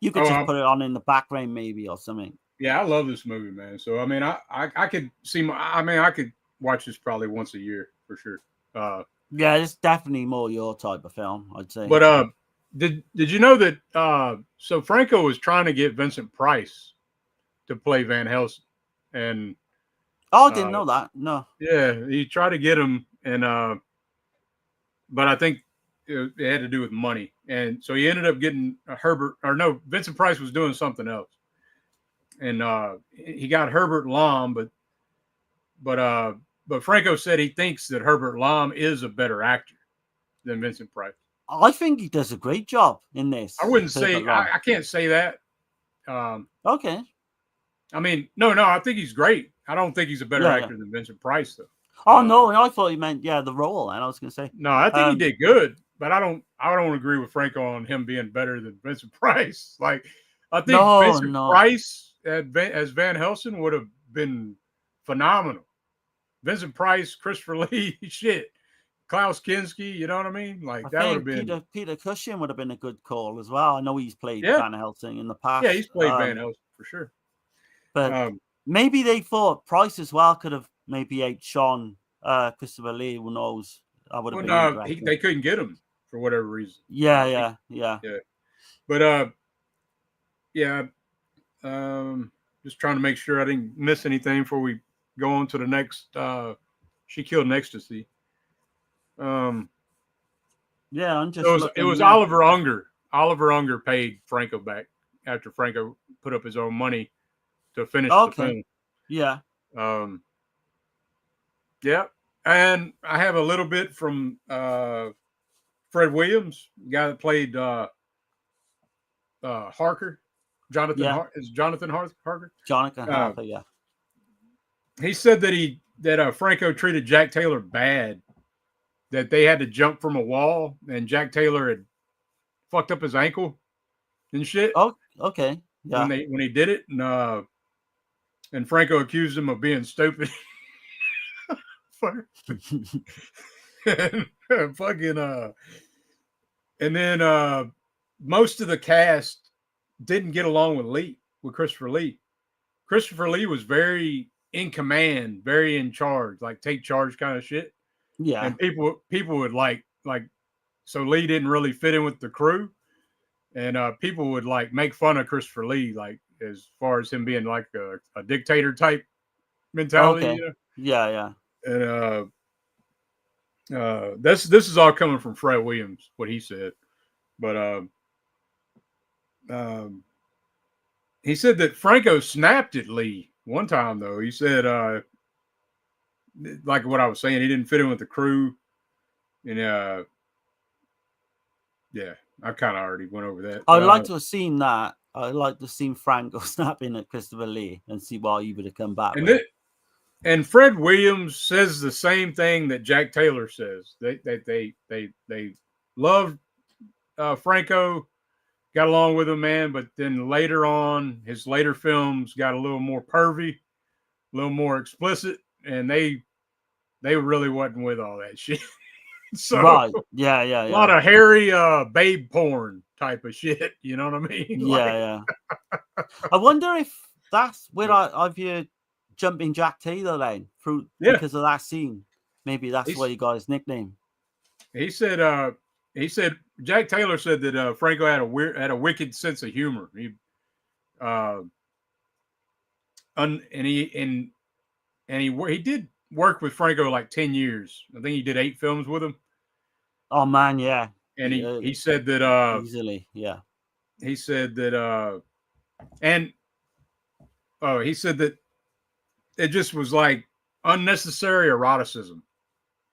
you could just put it on in the background maybe or something. Yeah, I love this movie, man. So I mean, I could see. I could watch this probably once a year for sure. It's definitely more your type of film, I'd say. But did you know that? So Franco was trying to get Vincent Price to play Van Helsing, and I didn't know that. No. Yeah, he tried to get him, and but I think it had to do with money, and so he ended up getting Vincent Price was doing something else, and he got Herbert Lom, but Franco said he thinks that Herbert Lom is a better actor than Vincent Price. I think he does a great job in this. I wouldn't say I can't say that. Okay. I mean, no, I think he's great. I don't think he's a better actor than Vincent Price, though. Oh no, I thought you meant the role, and I was going to say no. I think he did good, but I don't agree with Franco on him being better than Vincent Price. Like, I think Vincent Price as Van Helsing would have been phenomenal. Vincent Price, Christopher Lee, shit. Klaus Kinski, you know what I mean? Like that would have been Peter Cushing would have been a good call as well. I know he's played Van Helsing in the past. Yeah, he's played Van Helsing for sure. But maybe they thought Price as well could have maybe outshone Christopher Lee. Who knows? I would have been. They couldn't get him for whatever reason. Yeah. But just trying to make sure I didn't miss anything before we go on to the next. She Killed in Ecstasy. I'm just. It was Oliver Unger Oliver Unger paid Franco back after Franco put up his own money to finish the Okay. film. Yeah. Yeah, and I have a little bit from Fred Williams, the guy that played Harker. Yeah. Jonathan Harker. Jonathan Harper. Yeah. He said that Franco treated Jack Taylor bad, that they had to jump from a wall, and Jack Taylor had fucked up his ankle and shit. Oh, okay. Yeah. When he did it, and Franco accused him of being stupid. and fucking and then most of the cast didn't get along with Christopher Lee. Christopher Lee was very in command, very in charge, like take charge kind of shit. Yeah. And people would like so Lee didn't really fit in with the crew, and people would like make fun of Christopher Lee, like as far as him being like a dictator type mentality. Okay. You know? Yeah. And this is all coming from Fred Williams, what he said. But he said that Franco snapped at Lee one time, though. He said, like what I was saying, he didn't fit in with the crew. And yeah, I kind of already went over that. I'd like to have seen that. I'd like to have seen Franco snapping at Christopher Lee and see what he would have come back with. And Fred Williams says the same thing that Jack Taylor says. They loved Franco, got along with him, man. But then later on, his later films got a little more pervy, a little more explicit, and they really wasn't with all that shit. So right, yeah. A lot of hairy babe porn type of shit. You know what I mean? Yeah. I wonder if that's where I view Jumping Jack Taylor then through because of that scene. Maybe that's where he got his nickname. He said Jack Taylor said that Franco had a wicked sense of humor. He he did work with Franco like 10 years. I think he did 8 films with him. Oh man, yeah. And he said that easily, yeah. He said that he said that it just was like unnecessary eroticism.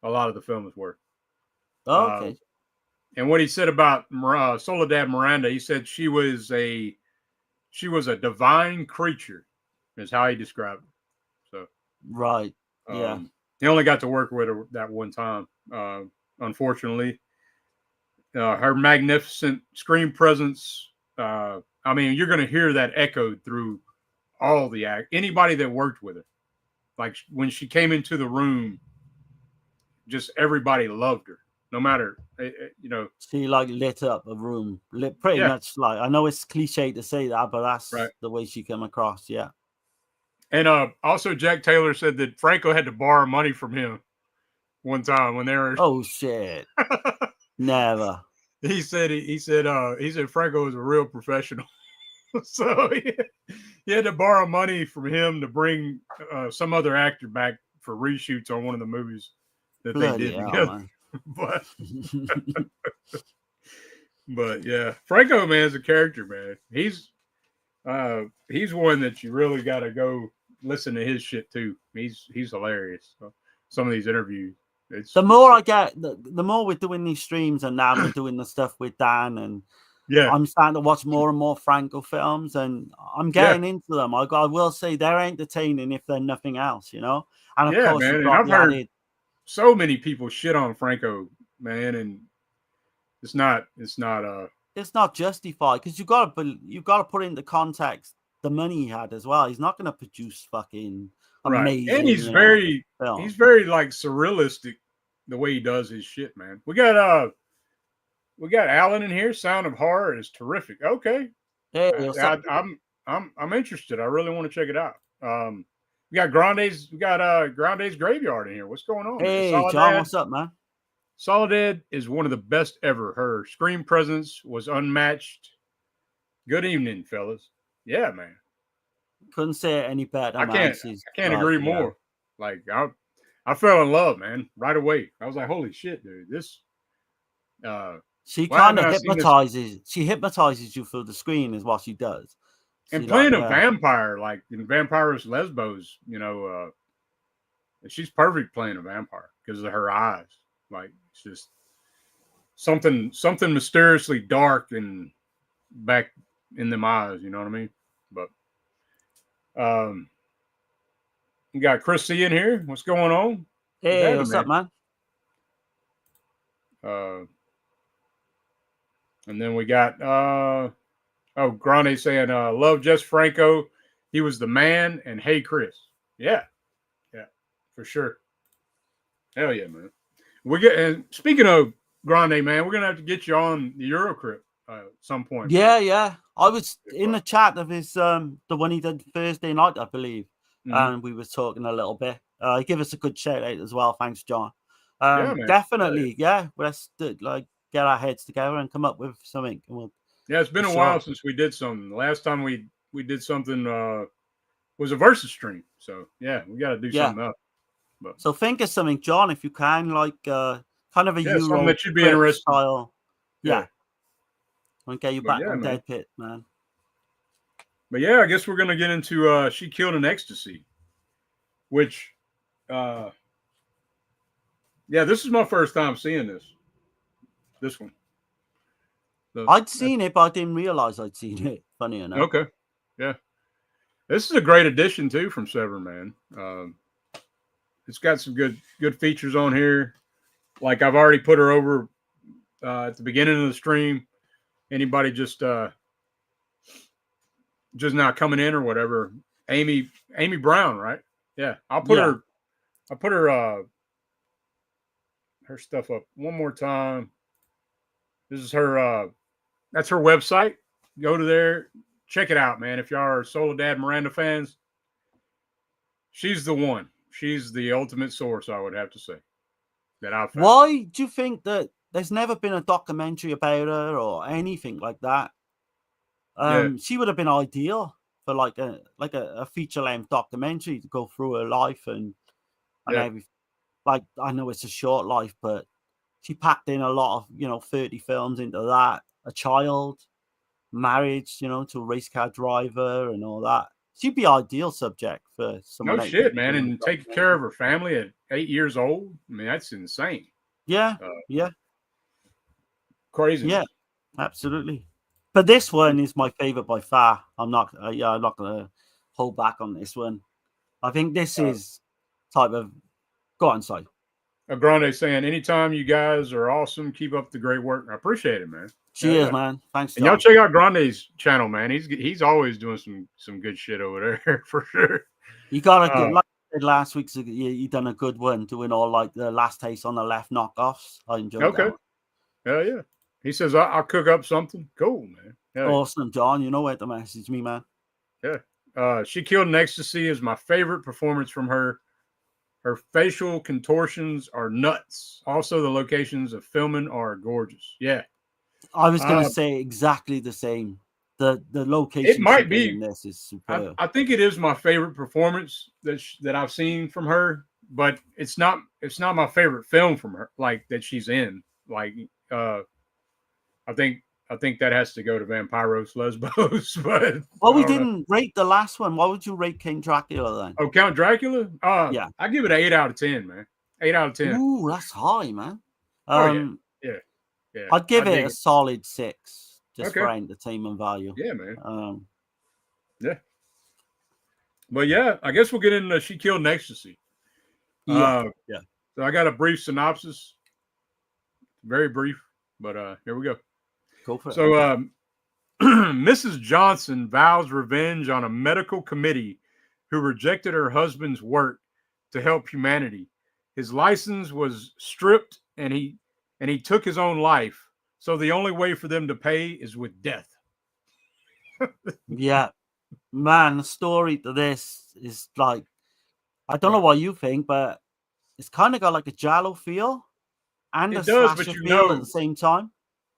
A lot of the films were. Oh, okay. And what he said about Soledad Miranda, he said she was a divine creature, is how he described it. So right, yeah. He only got to work with her that one time. Unfortunately, her magnificent screen presence. I mean, you're going to hear that echoed through all the anybody that worked with her. Like when she came into the room, just everybody loved her. No matter, you know, she like lit up a room, pretty much. Like, I know it's cliche to say that, but that's the way she came across. Yeah. And also Jack Taylor said that Franco had to borrow money from him one time when they were. Oh shit! Never. He said Franco was a real professional, so he had to borrow money from him to bring some other actor back for reshoots on one of the movies that they did together. Man. But yeah, Franco, man, is a character, man. He's one that you really got to go listen to his shit too. He's hilarious. So, some of these interviews. The more I get, the more we're doing these streams, and now we're doing the stuff with Dan, and I'm starting to watch more and more Franco films, and I'm getting into them. I will say they're entertaining if they're nothing else, you know. And of course, man, and I've heard so many people shit on Franco, man, and it's not justified because you got to put into context the money he had as well. He's not going to produce fucking amazing, and he's very like surrealistic the way he does his shit, man. We got Alan in here. Sound of Horror is terrific. Okay, hey, I'm interested. I really want to check it out. We got Grande's Graveyard in here. What's going on? Hey, John, what's up, man? Soledad is one of the best ever. Her screen presence was unmatched. Good evening, fellas. Yeah, man. Couldn't say it any better. I can't agree more. Like I fell in love, man, right away. I was like, holy shit, dude. This She Why kind haven't of I seen this? hypnotizes. She hypnotizes you through the screen, is what she does. And She playing like, a vampire, like in Vampiros Lesbos, she's perfect playing a vampire because of her eyes. Like it's just something mysteriously dark and back in them eyes. You know what I mean? But we got Chris C in here. What's going on? hey, what's up, man? And then we got Grande saying, love Jess Franco. He was the man. And hey, Chris. Yeah, for sure. Hell yeah, man. And speaking of Grande, man, we're gonna have to get you on the EuroCrypt at some point. Yeah, man. yeah. I was in the chat of his the one he did Thursday night, I believe, and we were talking a little bit. Give us a good shout out as well. Thanks, John. Yeah, man. Definitely, yeah. Let's like get our heads together and come up with something. Yeah, it's been a while since we did something. The last time we did something was a versus stream. So yeah, we got to do something else. But so think of something, John, if you can, like kind of a Euro something that you'd be interested style. Yeah. I'll get you back on Dead Pit, man. But yeah, I guess we're gonna get into She Killed in Ecstasy, which this is my first time seeing this one. I'd seen it, but I didn't realize I'd seen it. Funny enough. Okay. Yeah. This is a great addition too from Sever, man. It's got some good features on here. Like I've already put her over at the beginning of the stream. Anybody just not coming in or whatever. Amy Brown, right? Yeah. I'll put her stuff up one more time. This is her that's her website. Go to there, check it out, man. If y'all are Soledad Miranda fans, she's the one. She's the ultimate source, I would have to say. That I found. Why do you think that there's never been a documentary about her or anything like that? She would have been ideal for like a feature-length documentary to go through her life and everything. Like I know it's a short life, but she packed in a lot of 30 films into that. A child, marriage, to a race car driver and all that. She'd be ideal subject for someone. No shit, man, and taking care of her family at 8 years old. I mean, that's insane. Yeah, crazy. Yeah, absolutely. But this one is my favorite by far. I'm not gonna hold back on this one. I think this is type of. Go on, sorry. Grande saying, anytime you guys are awesome, keep up the great work. I appreciate it, man. Cheers, man. Thanks, John. And y'all check out Grande's channel, man. He's always doing some good shit over there for sure. You got a good, like I said last week, you done a good one doing all like the Last Taste on the Left knockoffs. I enjoyed that one. Hell yeah. He says, I'll cook up something. Cool, man. Awesome, John. You know where to message me, man. Yeah. She Killed in Ecstasy is my favorite performance from her. Her facial contortions are nuts. Also, the locations of filming are gorgeous. Yeah. I was going to say exactly the same. The location it might be in this is superb. I think it is my favorite performance that I've seen from her, but it's not my favorite film from her, like that she's in. Like I think that has to go to Vampiros Lesbos. But we didn't rate the last one. Why would you rate King Dracula then? Oh, Count Dracula? Yeah. I give it an 8 out of 10, man. 8 out of 10. Ooh, that's high, man. Yeah. I'd give it a solid 6 just Okay. for entertainment value. Yeah, man. Yeah. But yeah, I guess we'll get into She Killed in Ecstasy. Yeah. So I got a brief synopsis. Very brief, but here we go. Go for it. So Mrs. Johnson vows revenge on a medical committee who rejected her husband's work to help humanity. His license was stripped and he took his own life. So the only way for them to pay is with death. Yeah. Man, the story to this is like, I don't know what you think, but it's kind of got like a Giallo feel and It a does, slasher but feel at the same time.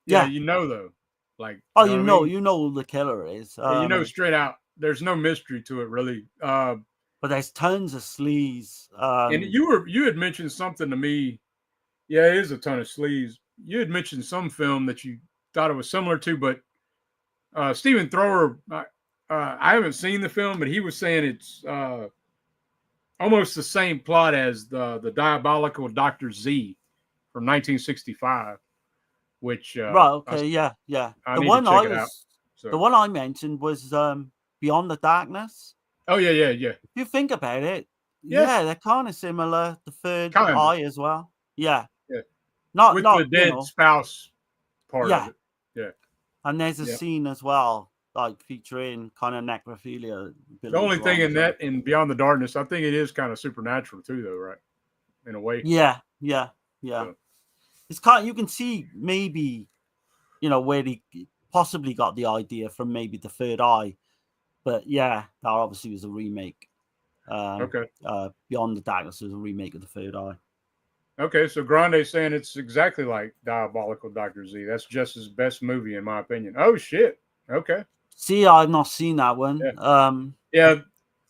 Yeah, though. Like, you know who the killer is. Straight out. There's no mystery to it, really. But there's tons of sleaze. And you had mentioned something to me. Yeah, it is a ton of sleaze. you had mentioned some film that you thought it was similar to, but Stephen Thrower, I haven't seen the film, but he was saying it's almost the same plot as the Diabolical Dr. Z from 1965, which Right. Okay. Yeah. I The need to one check it out. So. the one I mentioned was Beyond the Darkness. Oh yeah. If you think about it, Yeah. they're kind of similar. The Third Kinda. Eye as well. Yeah. Yeah. Not With the dead spouse part of it. Yeah. And there's a scene as well, like featuring kind of necrophilia. The only thing in that, in Beyond the Darkness, I think it is kind of supernatural too, though, right? In a way. Yeah. So. It's kind of, you can see maybe, where he possibly got the idea from, maybe The Third Eye, but yeah, that obviously was a remake. Okay. Beyond the Darkness was a remake of The Third Eye. Okay, so Grande's saying it's exactly like Diabolical Dr. Z. That's just his best movie, in my opinion. Oh shit. Okay. See, I've not seen that one. Yeah.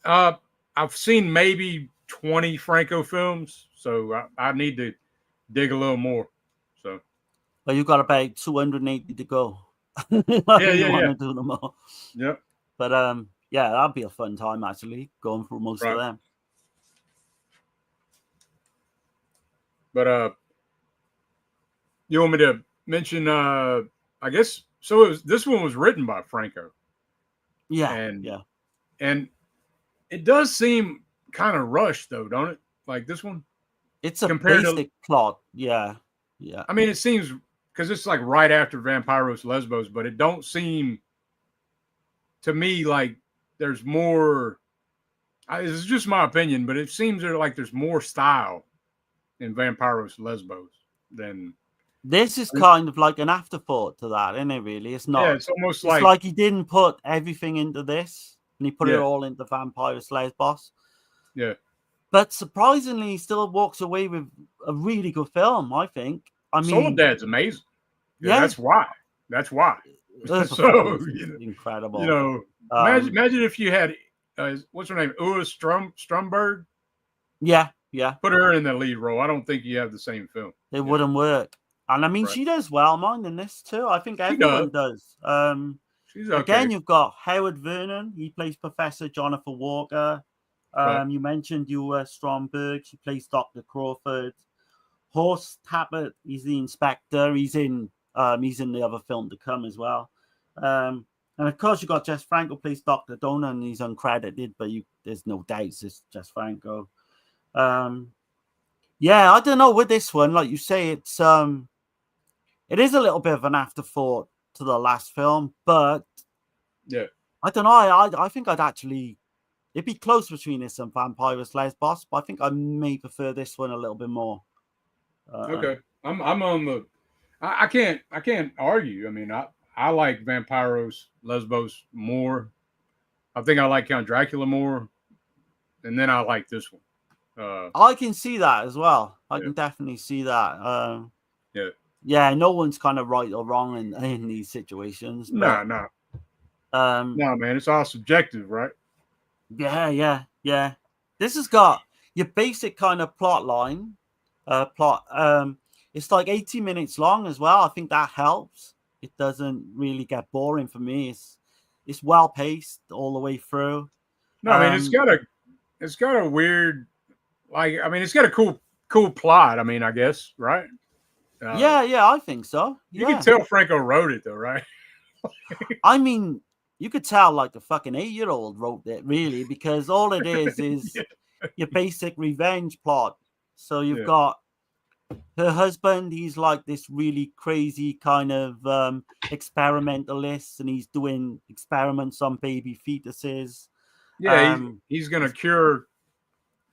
I've seen maybe 20 Franco films, so I need to dig a little more. So. But you've got about 280 to go. Yeah. Want to do them all. Yep. But yeah, that'd be a fun time actually, going through most of them. But you want me to mention? I guess so. This one was written by Franco. Yeah, and it does seem kind of rushed, though, don't it? Like this one. It's a basic plot. Yeah. I mean, it seems, because it's like right after Vampiros Lesbos, but it don't seem to me like there's more. This is just my opinion, but it seems like there's more style in Vampiros Lesbos than this is kind of like an afterthought to that, isn't it? Really, it's not. Yeah, it's almost like he didn't put everything into this, and he put it all into Vampiros Lesbos. Yeah, but surprisingly, he still walks away with a really good film. I think. I mean, Soledad's amazing. Yeah, that's why. So incredible. Imagine if you had what's her name, Ulla Stromberg. Yeah. Put her in the lead role. I don't think you have the same film. It wouldn't work. And I mean, she does well, mind in this too. I think everyone does. She's okay. Again, you've got Howard Vernon. He plays Professor Jonathan Walker. You mentioned Ulla Stromberg. She plays Dr. Crawford. Horst Tappert. He's the inspector. He's in the other film to come as well. And of course, you got Jess Franco plays Dr. Donner, and he's uncredited, but there's no doubts it's Jess Franco. Yeah, I don't know with this one, like you say, it is a little bit of an afterthought to the last film, but I don't know. I think it'd be close between this and Vampiros Lesbos, but I think I may prefer this one a little bit more. Okay, I'm on the. I can't argue. I mean, I like Vampiros Lesbos more. I think I like Count Dracula more, and then I like this one. I can see that as well. I can definitely see that. Yeah. No one's kind of right or wrong in these situations. No, man, it's all subjective, right? Yeah. This has got your basic kind of plot line. It's like 80 minutes long as well. I think that helps. It doesn't really get boring for me. It's well paced all the way through. No, I mean it's got a weird. Like, I mean, it's got a cool plot. I mean, I guess, right? Yeah, I think so. You can tell Franco wrote it, though, right? I mean, you could tell like a fucking 8-year-old wrote it, really, because all it is your basic revenge plot. So you've got her husband. He's like this really crazy kind of experimentalist, and he's doing experiments on baby fetuses. Yeah, he's gonna cure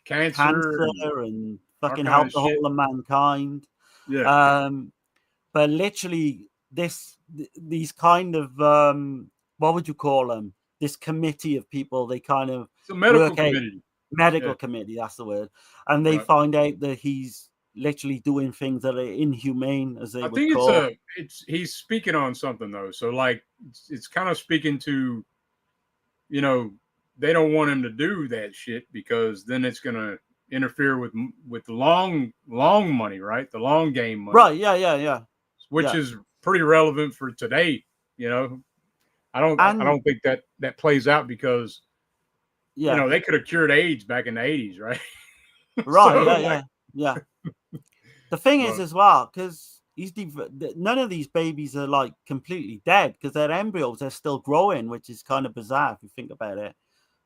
cancer and fucking help the whole of mankind. Yeah. But literally these kind of what would you call them? This committee of people, they kind of it's a medical committee. Medical committee, that's the word. And they find out that he's literally doing things that are inhumane, as they would call. I think he's speaking on something though. So like it's kind of speaking to, they don't want him to do that shit because then it's gonna interfere with the long money, right? The long game money. Right, yeah. which is pretty relevant for today. You know, I don't think that plays out because you know they could have cured AIDS back in the 80s, right? Right. So, yeah. The thing is as well, because none of these babies are like completely dead because their embryos are still growing, which is kind of bizarre if you think about it.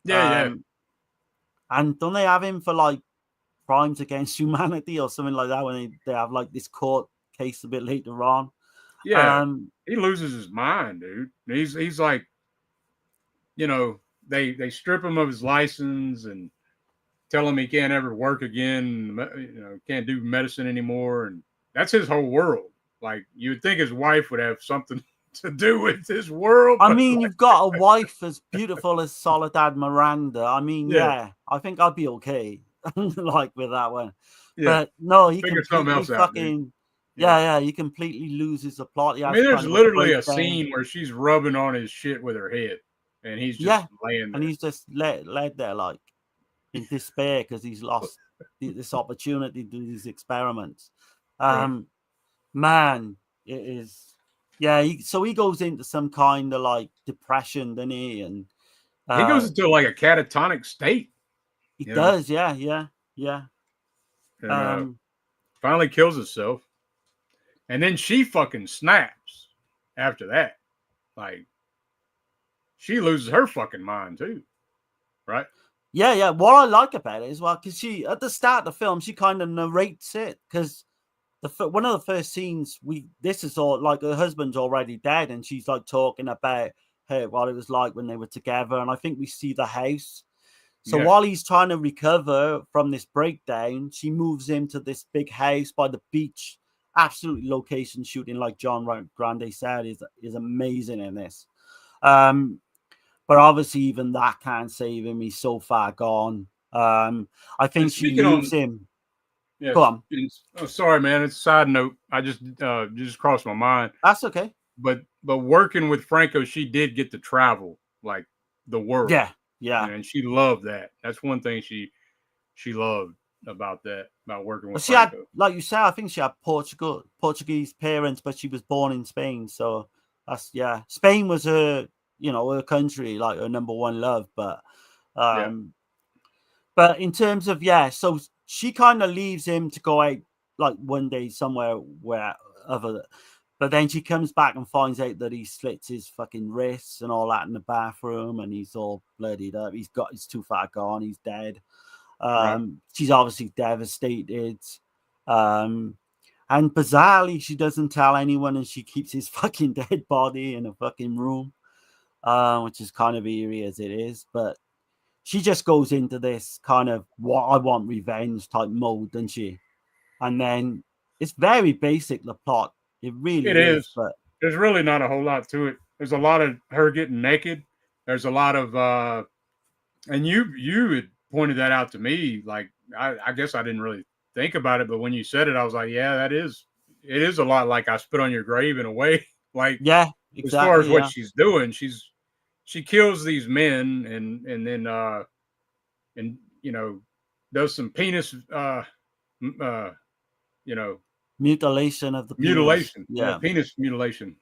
Yeah. And don't they have him for like crimes against humanity or something like that when they have like this court case a bit later on? Yeah, he loses his mind, dude. He's like, you know, they strip him of his license and tell him he can't ever work again. You know, can't do medicine anymore, and that's his whole world. Like you would think his wife would have something to do with his world. I mean, you've got a wife as beautiful as Soledad Miranda. I mean, yeah I think I'd be okay, like with that one. Yeah. But no, he Figure something completely else out, fucking dude. he completely loses the plot. I mean, there's literally a scene where she's rubbing on his shit with her head, and he's just laying there. And he's just led there like in despair because he's lost this opportunity to do these experiments. Man, it is. Yeah, so he goes into some kind of like depression, doesn't he? And he goes into like a catatonic state. He does, yeah. And, finally kills himself, and then she fucking snaps after that. Like she loses her fucking mind too, right? Yeah. What I like about it is because she at the start of the film she kind of narrates it because one of the first scenes this is all like her husband's already dead and she's like talking about what it was like when they were together, and I think we see the house. So while he's trying to recover from this breakdown, she moves him to this big house by the beach. Absolutely location shooting, like John Grande said, is amazing in this. But obviously even that can't save him. He's so far gone. I think she leaves him. Yeah, go on. Oh, sorry, man. It's a side note. I just crossed my mind. That's okay. But working with Franco, she did get to travel like the world. Yeah. And she loved that. That's one thing she loved about working with she Franco. had, like you said, I think she had Portuguese parents, but she was born in Spain. So that's Spain was her country, like her number one love. But but in terms of so she kind of leaves him to go out like one day somewhere but then she comes back and finds out that he slits his fucking wrists and all that in the bathroom, and he's all bloodied up. He's too far gone. He's dead. She's obviously devastated. And bizarrely, she doesn't tell anyone, and she keeps his fucking dead body in a fucking room, which is kind of eerie as it is. But she just goes into this kind of I want revenge type mode, doesn't she? And then it's very basic, the plot. It really is. But there's really not a whole lot to it. There's a lot of her getting naked. There's a lot of and you had pointed that out to me. Like I guess I didn't really think about it, but when you said it, I was like, yeah, it is a lot like I Spit on Your Grave in a way. Like exactly, as far as what she's doing, she kills these men and then does some penis mutilation of the penis. Mutilation. Yeah, penis mutilation.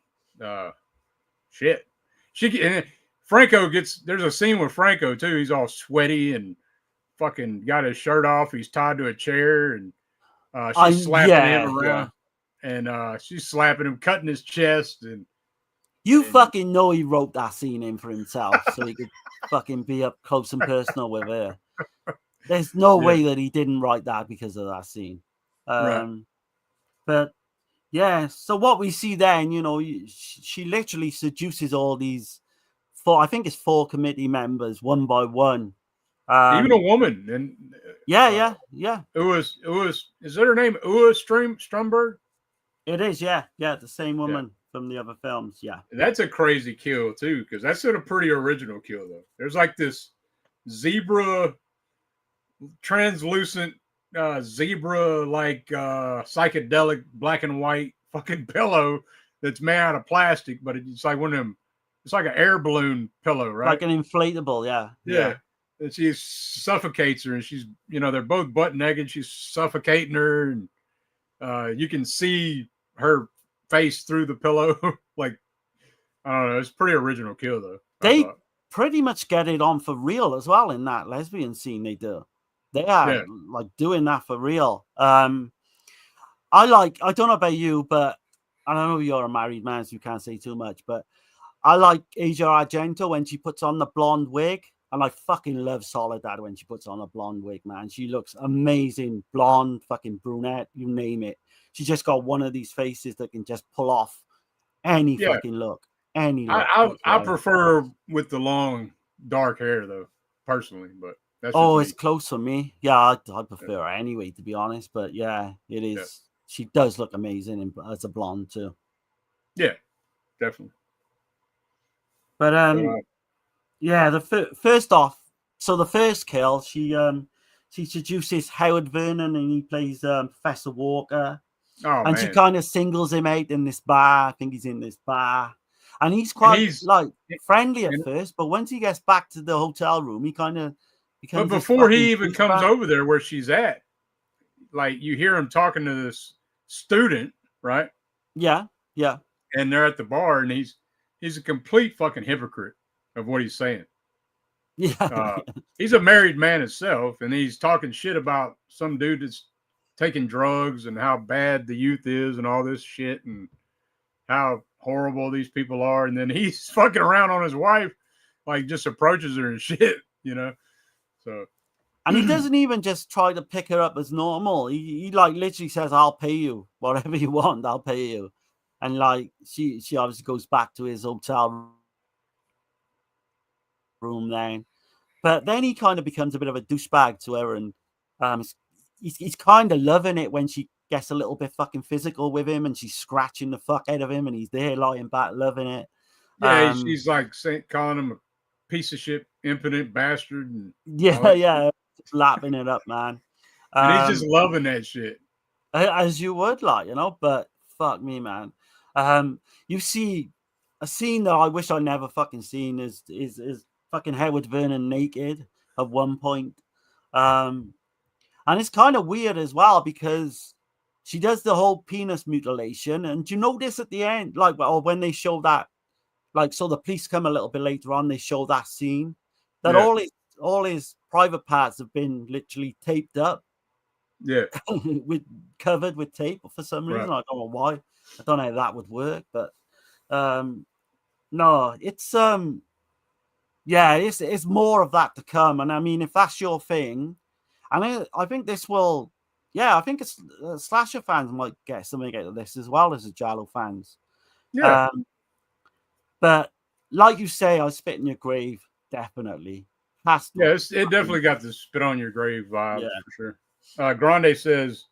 Shit. Franco there's a scene with Franco too. He's all sweaty and fucking got his shirt off. He's tied to a chair and she's slapping him around. And she's slapping him, cutting his chest. And fucking know he wrote that scene in for himself so he could fucking be up close and personal with her. There's no way that he didn't write that because of that scene. But so what we see then, she literally seduces all these I think it's 4 committee members one by one. Even a woman. And yeah. It was is that her name? Ua Stromberg? It is, yeah, the same woman from the other films. Yeah. That's a crazy kill too, because that's a pretty original kill though. There's like this zebra translucent zebra like psychedelic black and white fucking pillow that's made out of plastic, but it's like one of them. It's like an air balloon pillow, right? Like an inflatable, yeah. And she suffocates her, and she's they're both butt naked. She's suffocating her, and you can see her face through the pillow. Like, I don't know. It's a pretty original kill, though. They pretty much get it on for real as well in that lesbian scene they do. They are like doing that for real. I don't know about you, but I don't know you're a married man, so you can't say too much, but I like Asia Argento when she puts on the blonde wig. And I fucking love Soledad when she puts on a blonde wig, man. She looks amazing. Blonde, fucking brunette, you name it. She just got one of these faces that can just pull off any fucking look. Any look. I prefer with the long, dark hair, though, personally. But that's it's close for me. Yeah, I prefer her anyway, to be honest. But yeah, it is. Yeah. She does look amazing as a blonde, too. Yeah, definitely. But, yeah, first off, so the first kill, she introduces Howard Vernon and he plays Professor Walker. Oh, and she kind of singles him out in this bar. I think he's in this bar. And he's quite friendly at first, but once he gets back to the hotel room, he kind of becomes. But before he even comes over there where she's at, like you hear him talking to this student, right? Yeah, yeah. And they're at the bar, and he's a complete fucking hypocrite of what he's saying. Yeah. He's a married man himself, and he's talking shit about some dude that's taking drugs and how bad the youth is and all this shit and how horrible these people are. And then he's fucking around on his wife, like just approaches her and shit, you know? So. And he doesn't even just try to pick her up as normal. He like literally says, I'll pay you whatever you want. I'll pay you. And like, she obviously goes back to his hotel room then. But then he kind of becomes a bit of a douchebag to her. And he's kind of loving it when she gets a little bit fucking physical with him and she's scratching the fuck out of him and he's there lying back loving it. Yeah, she's like calling him a piece of shit, impotent bastard. And yeah, just lapping it up, man. And he's just loving that shit. As you would, like, you know, but fuck me, man. You see a scene that I wish I never fucking seen is fucking Howard Vernon naked at one point. And it's kind of weird as well because she does the whole penis mutilation. And do you notice at the end, like, or when they show that, like, so the police come a little bit later on, they show that scene that all his private parts have been literally taped up. Yeah. covered with tape for some reason. Right. I don't know why. I don't know how that would work, but no, it's it's more of that to come. And I mean, if that's your thing, and I think this will, I think it's slasher fans might get something out of this as well as the Giallo fans. Yeah. But like you say, I spit in your grave, definitely. It definitely got the spit on your grave vibe for sure. Grande says,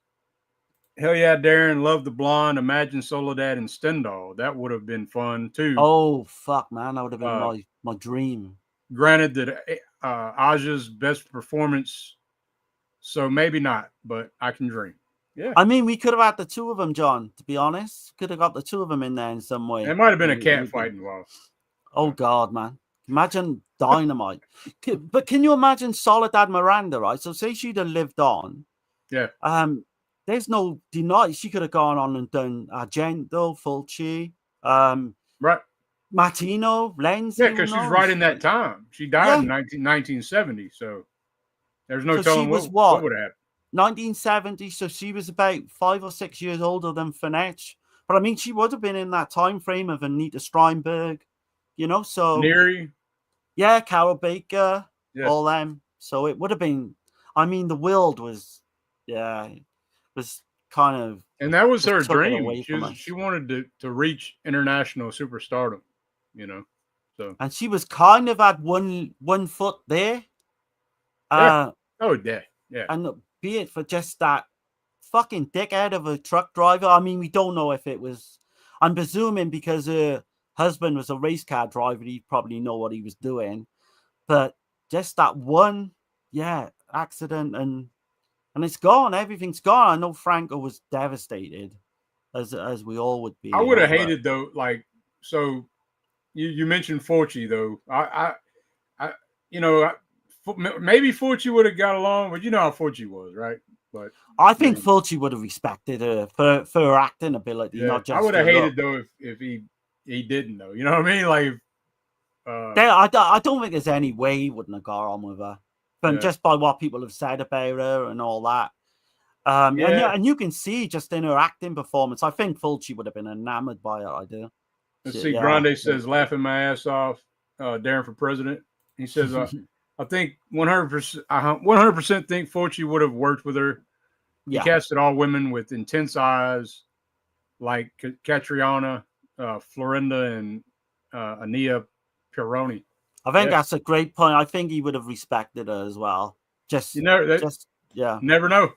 hell yeah, Darren, love the blonde. Imagine Soledad and Stendhal. That would have been fun too. Oh, fuck, man. That would have been my dream. Granted that Aja's best performance, so maybe not, but I can dream. Yeah. I mean, we could have had the two of them, John, to be honest. Could have got the two of them in there in some way. There might have been a cat fight involved. Oh, God, man. Imagine dynamite. But can you imagine Soledad Miranda, right? So say she'd have lived on. Yeah. There's no deny she could have gone on and done Argento, Fulci, right. Martino, Lenzi. Yeah, because she's right in that time. She died in 1970, so there's no telling what would happen. 1970, so she was about 5 or 6 years older than Finetch. But I mean, she would have been in that time frame of Anita Steinberg, you know, so Neary. Yeah, Carol Baker, all them. So it would have been, I mean, the world was kind of, and that was her dream. She wanted to reach international superstardom, you know. So and she was kind of at one foot there. Yeah. Yeah. And be it for just that fucking dickhead of a truck driver. I mean, we don't know if it was. I'm presuming because her husband was a race car driver, he'd probably know what he was doing. But just that one, accident and it's gone. Everything's gone. I know Franco was devastated, as we all would be. I would have hated though. Like, so you mentioned Fulci though. I maybe Fulci would have got along, but you know how Fulci was, right? But I think Fulci would have respected her for her acting ability, yeah, not just. I would have hated look. though if he didn't though. You know what I mean? Like, I don't think there's any way he wouldn't have got on with her, from just by what people have said about her and all that. And you can see just in her acting performance, I think Fulci would have been enamored by it. I do. Let's see. Grande says, laughing my ass off. Darren for president. He says, I think 100% think Fulci would have worked with her. He casted all women with intense eyes, like Catriona, Florinda, and Ania Pironi. I think that's a great point. I think he would have respected her as well. Never know.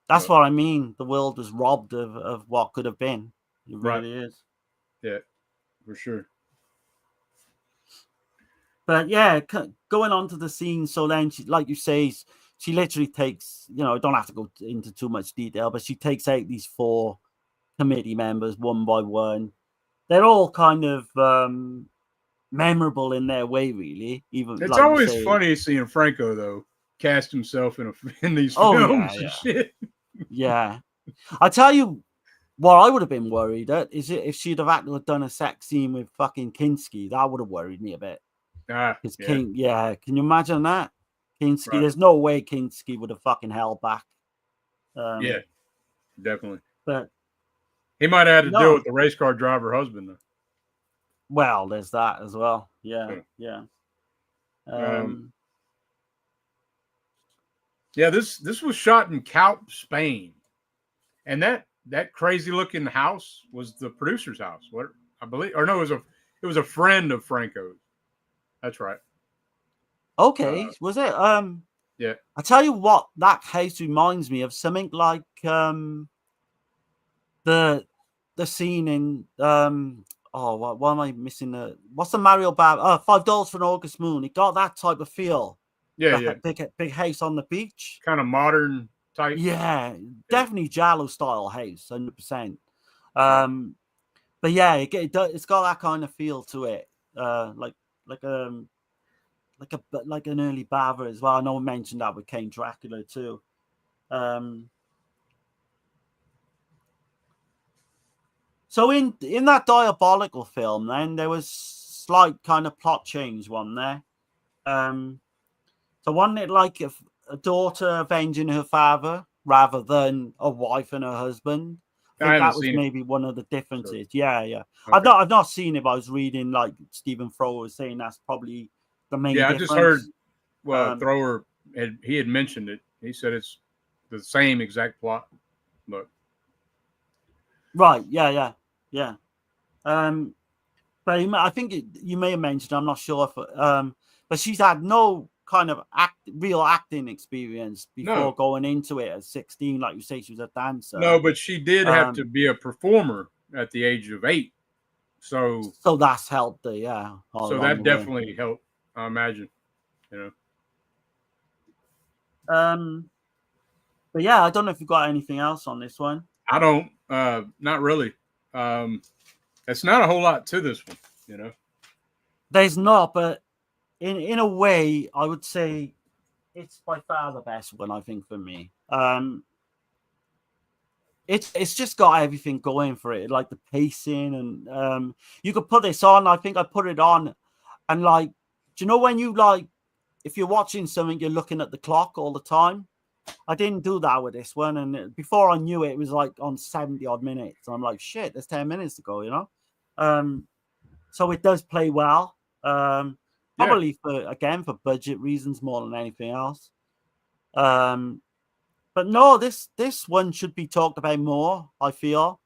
That's what I mean. The world was robbed of what could have been. It really is. Yeah, for sure. But yeah, going on to the scene. So then, like you say, she literally takes, I don't have to go into too much detail, but she takes out these 4 committee members one by one. They're all kind of memorable in their way, really. Even it's always funny seeing Franco though cast himself in these films and shit. Yeah, I tell you what, I would have been worried at is if she'd have actually done a sex scene with fucking Kinski. That would have worried me a bit. Can you imagine that? Kinski, there's no way Kinski would have fucking held back. Yeah, definitely. But he might have had to deal with the race car driver husband though. Well, there's that as well. Yeah. This was shot in Calp, Spain, and that crazy looking house was the producer's house. What I believe, or no, it was a friend of Franco's. That's right. Okay, was it? Yeah. I tell you what, that house reminds me of something like the scene in why am I missing what's the Mario Bab? $5 for an August Moon. It got that type of feel. Yeah. Big house on the beach. Kind of modern type. Yeah, definitely Giallo style house, 100%. But yeah, it's got that kind of feel to it. Like an early Bava as well. I know I mentioned that with King Dracula too. So in that diabolical film, then there was slight kind of plot change one there. So wasn't it like a daughter avenging her father rather than a wife and her husband? I think that was maybe one of the differences. Sure. Yeah. Okay. I've not seen it, but I was reading like Stephen Thrower was saying that's probably the main difference. I just heard Thrower he had mentioned it. He said it's the same exact plot, but right, yeah. But I think you may have mentioned, I'm not sure if but she's had no kind of real acting experience before going into it at 16. Like you say, she was a dancer. No, but she did have to be a performer at the age of 8. So that's helped her, yeah. So that definitely helped, I imagine. But yeah, I don't know if you've got anything else on this one. I don't, not really. It's not a whole lot to this one, There's not, but in a way, I would say it's by far the best one, I think, for me. It's just got everything going for it, like the pacing, and you could put this on. I think I put it on, and like, do you know when you if you're watching something, you're looking at the clock all the time? I didn't do that with this one, and before I knew it, it was like on 70 odd minutes. And I'm like, shit, there's 10 minutes to go, So it does play well. Probably for budget reasons more than anything else. But no, this one should be talked about more. I feel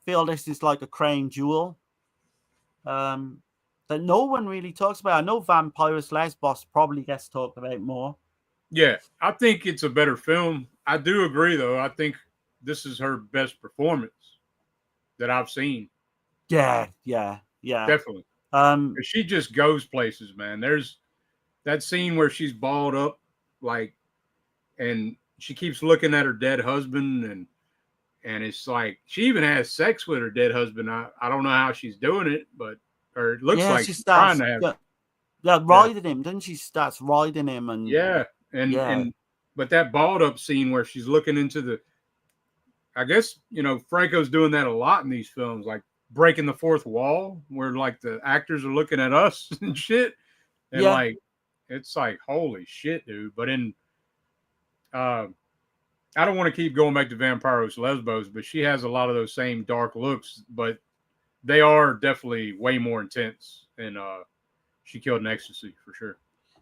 this is like a crown jewel that no one really talks about. I know Vampirus Lesbos probably gets talked about more. Yeah, I think it's a better film. I do agree, though. I think this is her best performance that I've seen. Yeah. Definitely. She just goes places, man. There's that scene where she's balled up, and she keeps looking at her dead husband, and it's like she even has sex with her dead husband. I don't know how she's doing it, or it looks like she's trying to have. Yeah, riding him, doesn't she? Starts riding him, and and But that balled up scene where she's looking into the, I guess, Franco's doing that a lot in these films, like breaking the fourth wall where like the actors are looking at us and shit. And like, it's like, holy shit, dude. But I don't want to keep going back to Vampiros Lesbos, but she has a lot of those same dark looks, but they are definitely way more intense than She Killed in Ecstasy, for sure.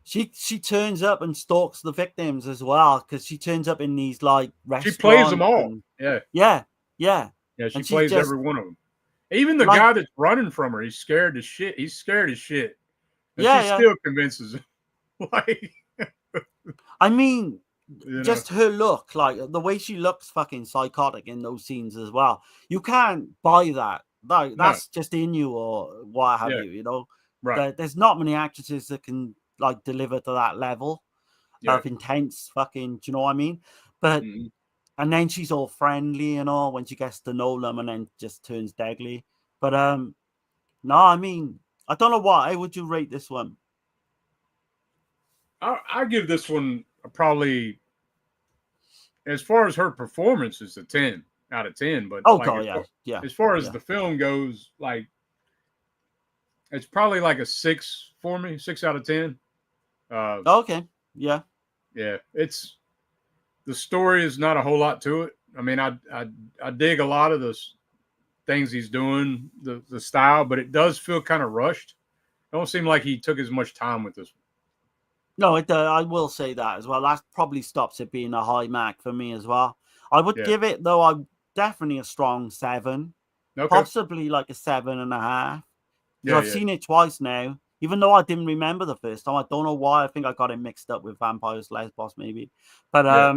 She turns up and stalks the victims as well, because she turns up in these like restaurants. She plays them all. And, yeah. Yeah, She plays every one of them. Even the guy that's running from her, he's scared as shit. He's scared as shit. And she still convinces him. Like, I mean, just her look, like the way she looks fucking psychotic in those scenes as well. You can't buy that. Like, that's just in you or what have you, Right. There's not many actresses that can like deliver to that level of intense fucking, do you know what I mean? But and then she's all friendly and all when she gets to know them, and then just turns deadly. But no, I mean, I don't know how would you rate this one? I give this one probably, as far as her performance, is a 10 out of 10. But as far as the film goes, like, it's probably like a 6 for me, 6 out of 10. Okay, yeah. It's, the story is not a whole lot to it. I mean, I dig a lot of the things he's doing, the style, but it does feel kind of rushed. It don't seem like he took as much time with this one. No, I will say that as well. That probably stops it being a high mark for me as well. I would give it, though, I'm definitely a strong 7. Possibly like a 7.5. I've seen it twice now, even though I didn't remember the first time. I don't know why. I think I got it mixed up with Vampires Lesbos, maybe. But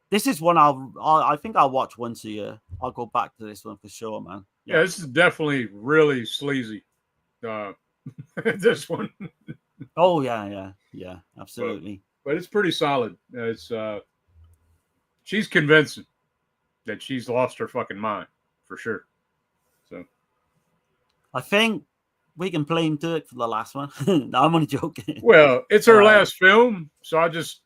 this is one I think I'll watch once a year. I'll go back to this one for sure, man. Yeah, this is definitely really sleazy. This one. Oh yeah, absolutely. But it's pretty solid. It's she's convincing that she's lost her fucking mind for sure. So I think we can blame Dirk for the last one. No, I'm only joking. Well, it's her last film, so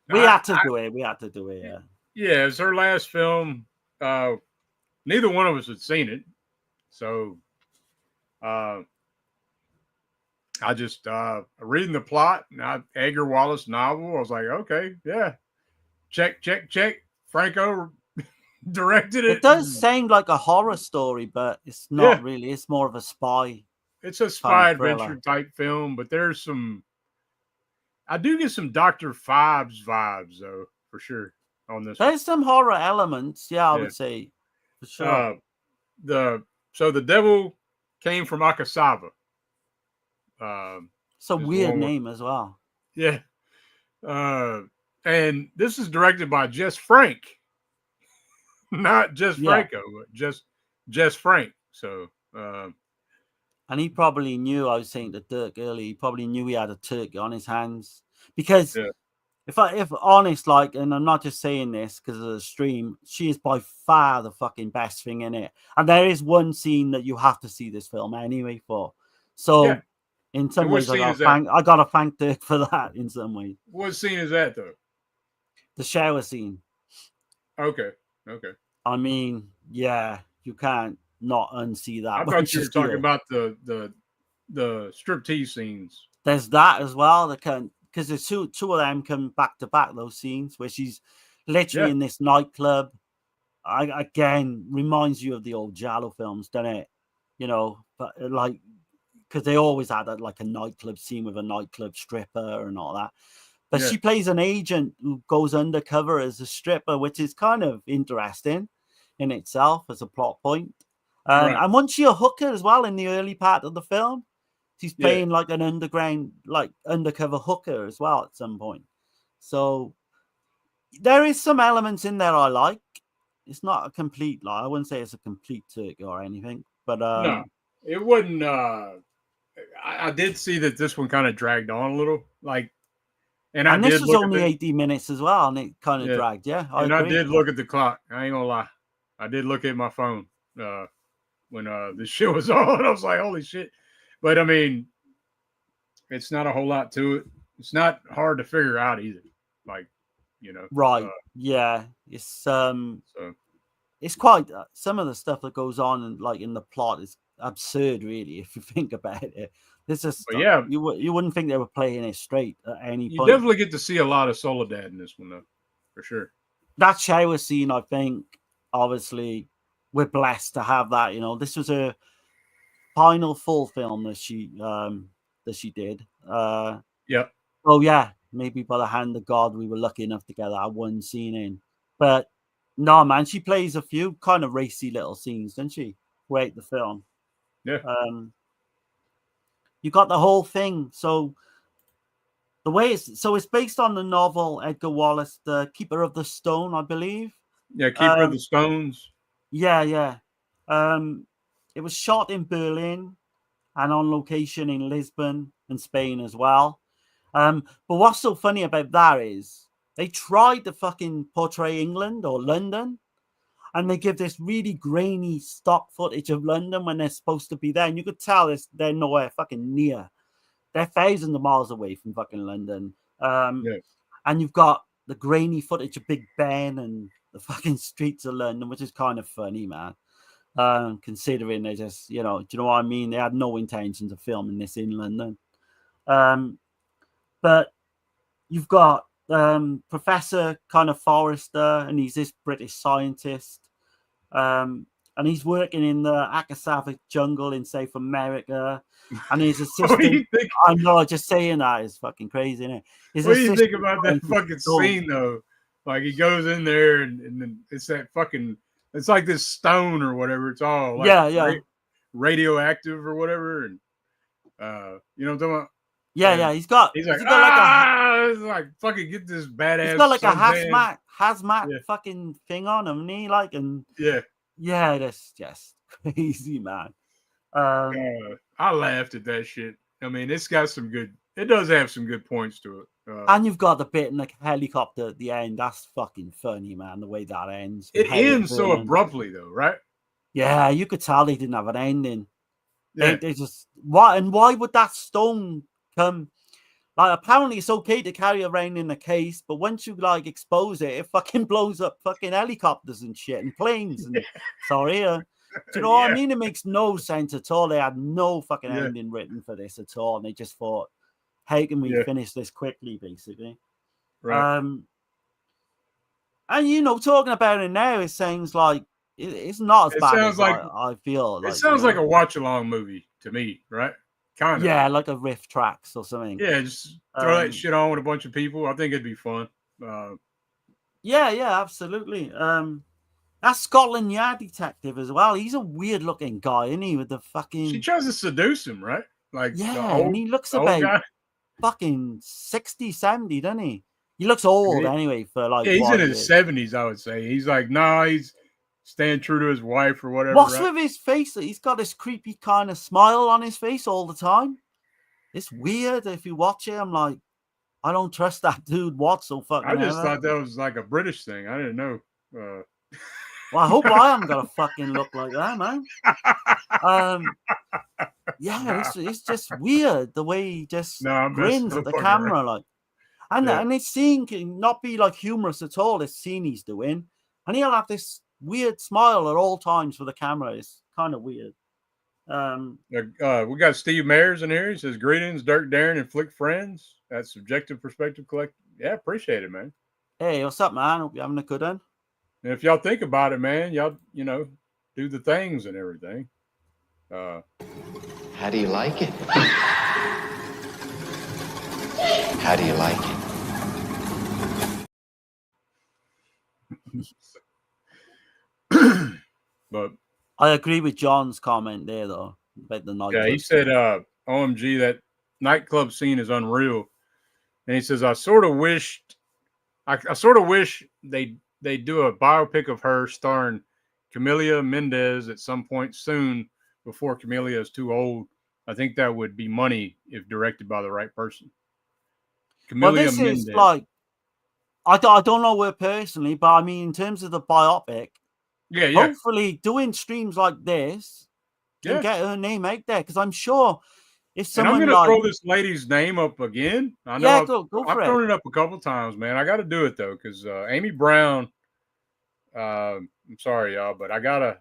we had to do it. We had to do it. Yeah. Yeah, it's her last film. Neither one of us had seen it, so I just reading the plot, and Edgar Wallace novel. I was like, okay, yeah, check. Franco directed it. It does sound like a horror story, but it's not really. It's more of a spy. It's a spy adventure type film, but there's some. I do get some Dr. Phibes vibes, though, for sure, on this. There's some horror elements, I would say, for sure. So the devil came from Akasava. It's a weird name as well. Yeah. And this is directed by Jess Frank. Not just Franco, but just Frank. So and he probably knew, I was saying to Dirk earlier, he probably knew he had a turkey on his hands. Because if honest, like, and I'm not just saying this because of the stream, she is by far the fucking best thing in it. And there is one scene that you have to see this film anyway for. So in some ways, I gotta thank Dirk for that in some ways. What scene is that, though? The shower scene. Okay. I mean, you can't not unsee that. I thought you were talking about the striptease scenes. There's that as well. Because there's two of them come back to back, those scenes where she's literally in this nightclub. Again, reminds you of the old Giallo films, doesn't it? But like, because they always had a nightclub scene with a nightclub stripper and all that. But she plays an agent who goes undercover as a stripper, which is kind of interesting in itself as a plot point. And once she's a hooker as well in the early part of the film, she's playing like an underground, like undercover hooker as well at some point. So there is some elements in there I like. It's not a complete, I wouldn't say it's a complete turkey or anything, but no, it wouldn't. I did see that this one kind of dragged on a little, and this was only 80 minutes as well, and it kind of dragged. Yeah, I did look at the clock. I ain't gonna lie, I did look at my phone when this shit was on. I was like, holy shit! But I mean, it's not a whole lot to it. It's not hard to figure out either. Like, you know. Right. Yeah. So It's quite some of the stuff that goes on and like in the plot is absurd, really, if you think about it. This is but yeah, you wouldn't think they were playing it straight at any you point. definitely get to see a lot of Soledad in this one, though, for sure. That shower scene, I think, obviously, we're blessed to have that. You know, this was a final full film that she did. Yep. Oh yeah, maybe by the hand of God, we were lucky enough to get that one scene in. But no, man, she plays a few kind of racy little scenes, doesn't she? Throughout the film. Yeah. You got the whole thing. So the way it's based on the novel Edgar Wallace, The Keeper of the Stone, I believe. Yeah, Keeper of the Stones. Yeah. It was shot in Berlin and on location in Lisbon and Spain as well. But what's so funny about that is they tried to fucking portray England or London, and they give this really grainy stock footage of London when they're supposed to be there, and you could tell they're nowhere fucking near. They're thousands of miles away from fucking London. And you've got the grainy footage of Big Ben and the fucking streets of London, which is kind of funny, man. Considering they just, do you know what I mean? They had no intentions of filming this in London. But you've got Professor kind of Forrester, and he's this British scientist. And he's working in the Akasava jungle in South America. And his assistant, I'm not just saying that, is fucking crazy, isn't it? What do you think about that fucking scene, though? Like, he goes in there, and then it's that fucking, it's like this stone or whatever. It's all like radioactive or whatever. And, you know what I'm talking about? Yeah. He's like fucking get this badass. He's got like a hazmat fucking thing on him, and he like, and yeah, that's just crazy, man. I laughed at that shit. I mean, it does have some good points to it. And you've got the bit in the helicopter at the end. That's fucking funny, man. The way that ends. It ends so abruptly, though, right? Yeah, you could tell they didn't have an ending. Yeah. They just why would that stone come? Like, apparently it's okay to carry around in a case, but once you like expose it, it fucking blows up fucking helicopters and shit and planes. And sorry, do you know what I mean? It makes no sense at all. They had no fucking ending written for this at all, and they just thought, "How can we finish this quickly?" Basically, right? And talking about it now, it sounds like it's not as bad as I feel. It sounds like a watch-along movie to me, right? Kind of. Yeah, like a riff tracks or something. Yeah, just throw that shit on with a bunch of people. I think it'd be fun. Yeah, absolutely. That Scotland Yard detective as well. He's a weird-looking guy, isn't he? With the fucking. She tries to seduce him, right? Like, and he looks about fucking 60, 70, doesn't he? He looks old anyway for like. Yeah, he's in his 70s, I would say. He's like, he's staying true to his wife or whatever. What's with his face? He's got this creepy kind of smile on his face all the time. It's weird. If you watch it, I'm like, I don't trust that dude. What's so fucking? I just thought that was like a British thing. I didn't know. Well, I hope I am gonna fucking look like that, man. It's just weird the way he just grins at the camera, like, and this scene can not be like humorous at all. This scene he's doing, and he'll have this weird smile at all times for the camera. It's kind of weird. We got Steve Mayers in here. He says, "Greetings, Dirk, Darren, and Flick friends." That's Subjective Perspective Collective. Yeah, appreciate it, man. Hey, what's up, man? Hope you're having a good one. And if y'all think about it, man, y'all do the things and everything. How do you like it? How do you like it? But I agree with John's comment there, though, about the nightclub. Yeah, he said, "OMG, that nightclub scene is unreal." And he says, "I sort of wish they do a biopic of her starring Camelia Mendez at some point soon before Camelia is too old. I think that would be money if directed by the right person." Camelia Mendez. Is like, I don't know her personally, but I mean, in terms of the biopic, hopefully doing streams like this can get her name out there, because I'm sure if And I'm someone gonna like throw this lady's name up again. I know yeah, go I've for it. thrown it up a couple times, man. I got to do it though, because Amy Brown. I'm sorry, y'all, but I gotta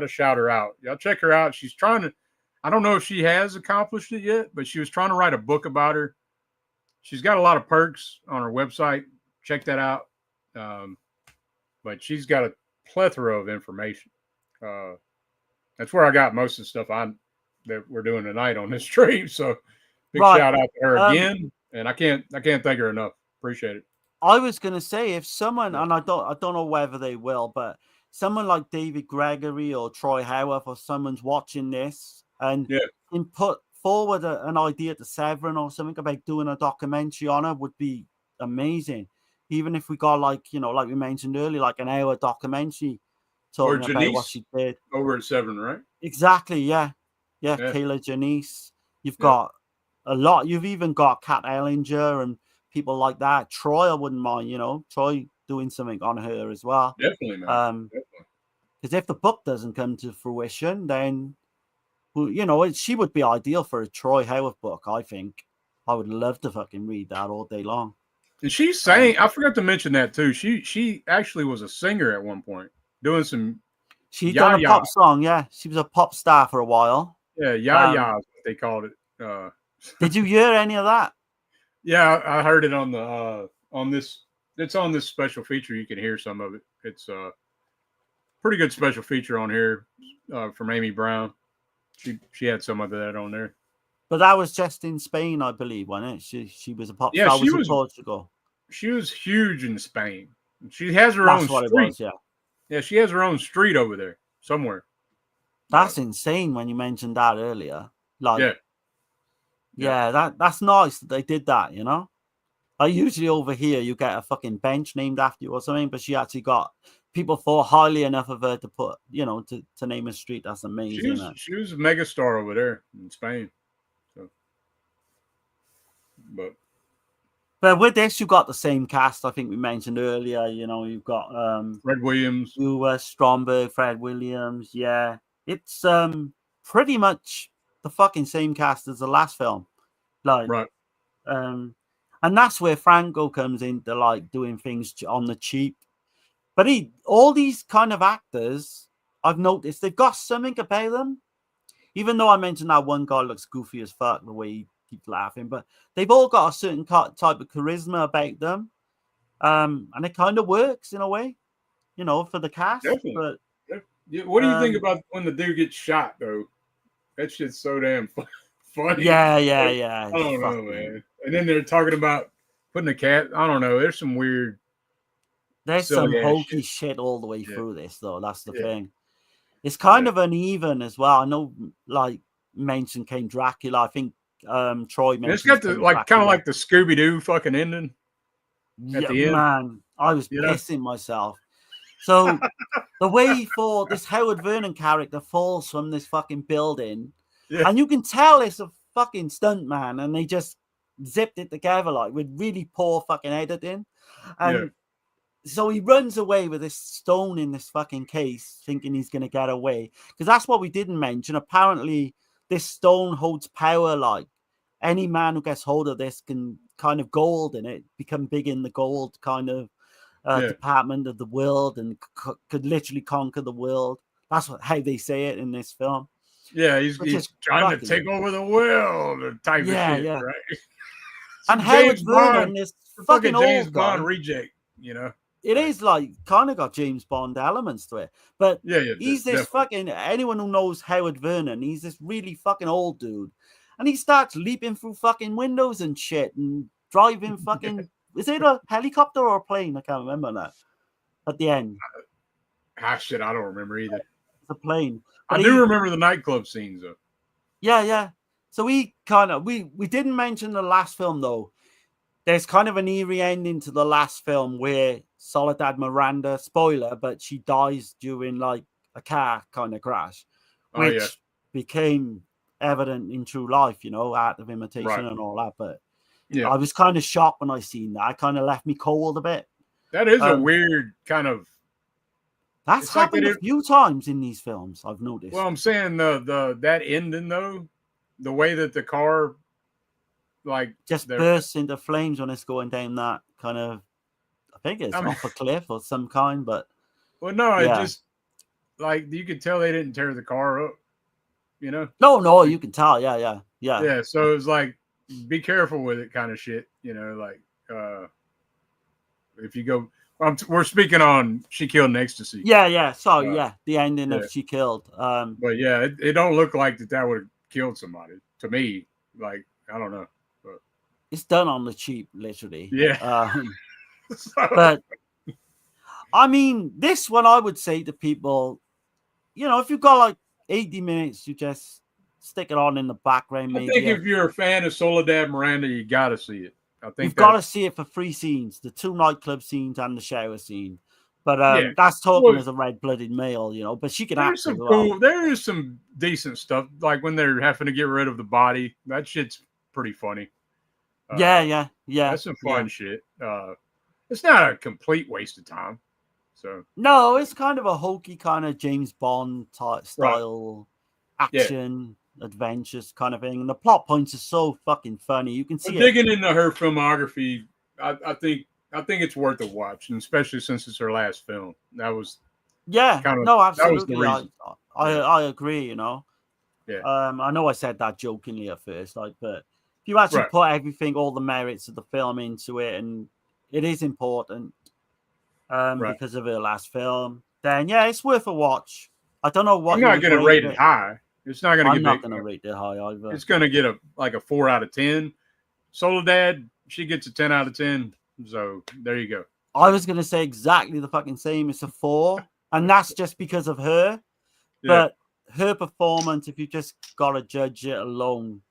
shout her out. Y'all check her out. She's trying to. I don't know if she has accomplished it yet, but she was trying to write a book about her. She's got a lot of perks on her website. Check that out. But she's got a plethora of information. That's where I got most of the stuff that we're doing tonight on this stream. So big shout out to her again. And I can't thank her enough. Appreciate it. I was gonna say if someone, and I don't know whether they will, but someone like David Gregory or Troy Howarth or someone's watching this and can put forward an idea to Severin or something about doing a documentary on her would be amazing. Even if we got like we mentioned earlier, like an hour documentary talking about what she did over at Severin, right? Exactly. Yeah. Kayla Janice. You've got a lot. You've even got Kat Ellinger and people like that. Troy, I wouldn't mind. Troy doing something on her as well. Definitely, man. Because if the book doesn't come to fruition, then she would be ideal for a Troy Howarth book. I think I would love to fucking read that all day long. And she sang. I forgot to mention that too. She actually was a singer at one point, doing some. She done a pop song. Yeah, she was a pop star for a while. Yeah, ya they called it. Did you hear any of that? Yeah, I heard it on the on this. It's on this special feature. You can hear some of it. It's a pretty good special feature on here from Amy Brown. She had some of that on there. But that was just in Spain, I believe, wasn't it? She was a pop star. She was in Portugal. She was huge in Spain. She has her own street. It was, yeah, she has her own street over there somewhere. That's insane when you mentioned that earlier. Like, that's nice that they did that, Like usually over here you get a fucking bench named after you or something, but she actually got people thought highly enough of her to put, to name a street. That's amazing. She was a megastar over there in Spain. So, but with this, you got the same cast. I think we mentioned earlier. You've got Fred Williams, Stromberg, Fred Williams. Yeah, it's pretty much the fucking same cast as the last film. Like, right. And that's where Franco comes into like doing things on the cheap. But all these kind of actors, I've noticed they've got something about them. Even though I mentioned that one guy looks goofy as fuck, the way he keeps laughing, but they've all got a certain type of charisma about them. And it kind of works in a way, for the cast. Definitely. But what do you think about when the dude gets shot, though? That shit's so damn funny. Yeah. I don't know, man. And then they're talking about putting a cat. I don't know. There's some weird. There's some hokey shit all the way through this, though. That's the thing. It's kind of uneven as well. I know, like, mentioned came Dracula. I think Troy mentioned. It's got the kind of like the Scooby Doo fucking ending. At the end. Man, I was pissing myself. So the way for this Howard Vernon character falls from this fucking building, and you can tell it's a fucking stunt man, and they just zipped it together like with really poor fucking editing, and so he runs away with this stone in this fucking case, thinking he's gonna get away, because that's what we didn't mention. Apparently, this stone holds power. Like any man who gets hold of this can kind of gold in it, become big in the gold kind of department of the world, and could literally conquer the world. That's how they say it in this film. Yeah, he's trying to take over the world type of shit, right? And Howard Vernon is fucking James old Bond guy. Reject, It is like kind of got James Bond elements to it, but he's this fucking, anyone who knows Howard Vernon, he's this really fucking old dude, and he starts leaping through fucking windows and shit and driving fucking. Is it a helicopter or a plane? I can't remember that. At the end, shit, I don't remember either. It's a plane. But I do remember the nightclub scenes though. Yeah. So we didn't mention the last film though. There's kind of an eerie ending to the last film where Soledad Miranda, spoiler, but she dies during like a car kind of crash, which became evident in true life, Art of Imitation and all that. But I was kind of shocked when I seen that. It kind of left me cold a bit. That is a weird kind of. That's happened a few times in these films, I've noticed. Well, I'm saying the that ending though, the way that the car, like, just bursts into flames when it's going down that kind of, I think it's off a cliff or some kind, but well, no, yeah. it just, like, you could tell they didn't tear the car up, you know? No, you can tell. Yeah. Yeah, so it was like, be careful with it kind of shit, you know, like, if you go, we're speaking on She Killed in Ecstasy. Yeah. So the ending yeah. of She Killed. But yeah, it don't look like that would have killed somebody to me. Like, I don't know. But it's done on the cheap, literally. Yeah. But I mean, this one I would say to people, you know, if you've got like 80 minutes, you just stick it on in the background. Maybe. I think if you're a fan of Soledad Miranda, you got to see it. I think you've got to see it for 3 scenes: the 2 nightclub scenes and the shower scene. But that's talking as a red-blooded male, you know. But she can act as well. There is some decent stuff, like when they're having to get rid of the body. That shit's pretty funny. Yeah. That's some fun shit. It's not a complete waste of time. So no, it's kind of a hokey kind of James Bond type style action adventures kind of thing, and the plot points are so fucking funny. You can see digging into her filmography. I think it's worth a watch, and especially since it's her last film. That was absolutely. That was the reason. I agree. You know, I know I said that jokingly at first, like, but if you actually put everything, all the merits of the film into it, and it is important. Because of her last film, then it's worth a watch. I don't know what I'm not going to rate it high. It's not going to get. I'm not going to rate it high either. It's going to get a 4 out of 10. Soledad, she gets a 10 out of 10. So there you go. I was going to say exactly the fucking same. It's a 4, and that's just because of her. But her performance, if you just got to judge it alone,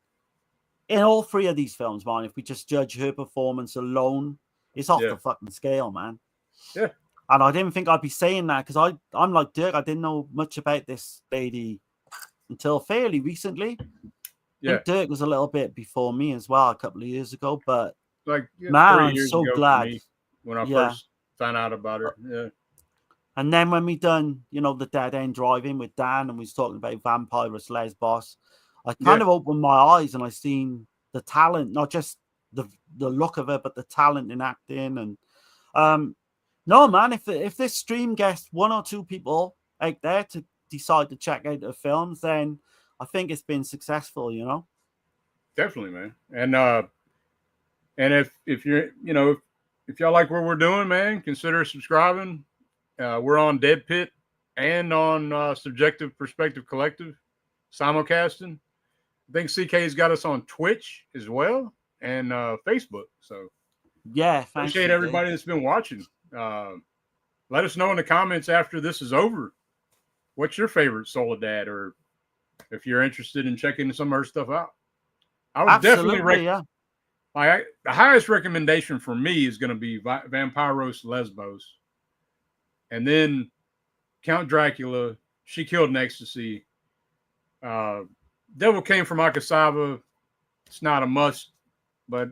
in all 3 of these films, man, if we just judge her performance alone, it's off the fucking scale, man. Yeah. And I didn't think I'd be saying that because I'm like Dirk. I didn't know much about this lady until fairly recently. I think Dirk was a little bit before me as well, a couple of years ago. But man, I'm so glad when I first found out about her. Yeah. And then when we done, the Dead End Driving with Dan, and we was talking about Vampirus Lesbos, I kind of opened my eyes and I seen the talent, not just the look of it, but the talent in acting. And no, man, if this stream gets 1 or 2 people out there to decide to check out the films, then I think it's been successful, you know. Definitely, man. And if you're, if y'all like what we're doing, man, consider subscribing. We're on Dead Pit and on Subjective Perspective Collective simulcasting. I think CK's got us on Twitch as well and Facebook. So appreciate everybody that's been watching. Let us know in the comments after this is over. What's your favorite Soledad, or if you're interested in checking some of her stuff out? I would definitely recommend. The highest recommendation for me is going to be Vampiros Lesbos, and then Count Dracula, She Killed in Ecstasy. Devil Came from Akasava. It's not a must, but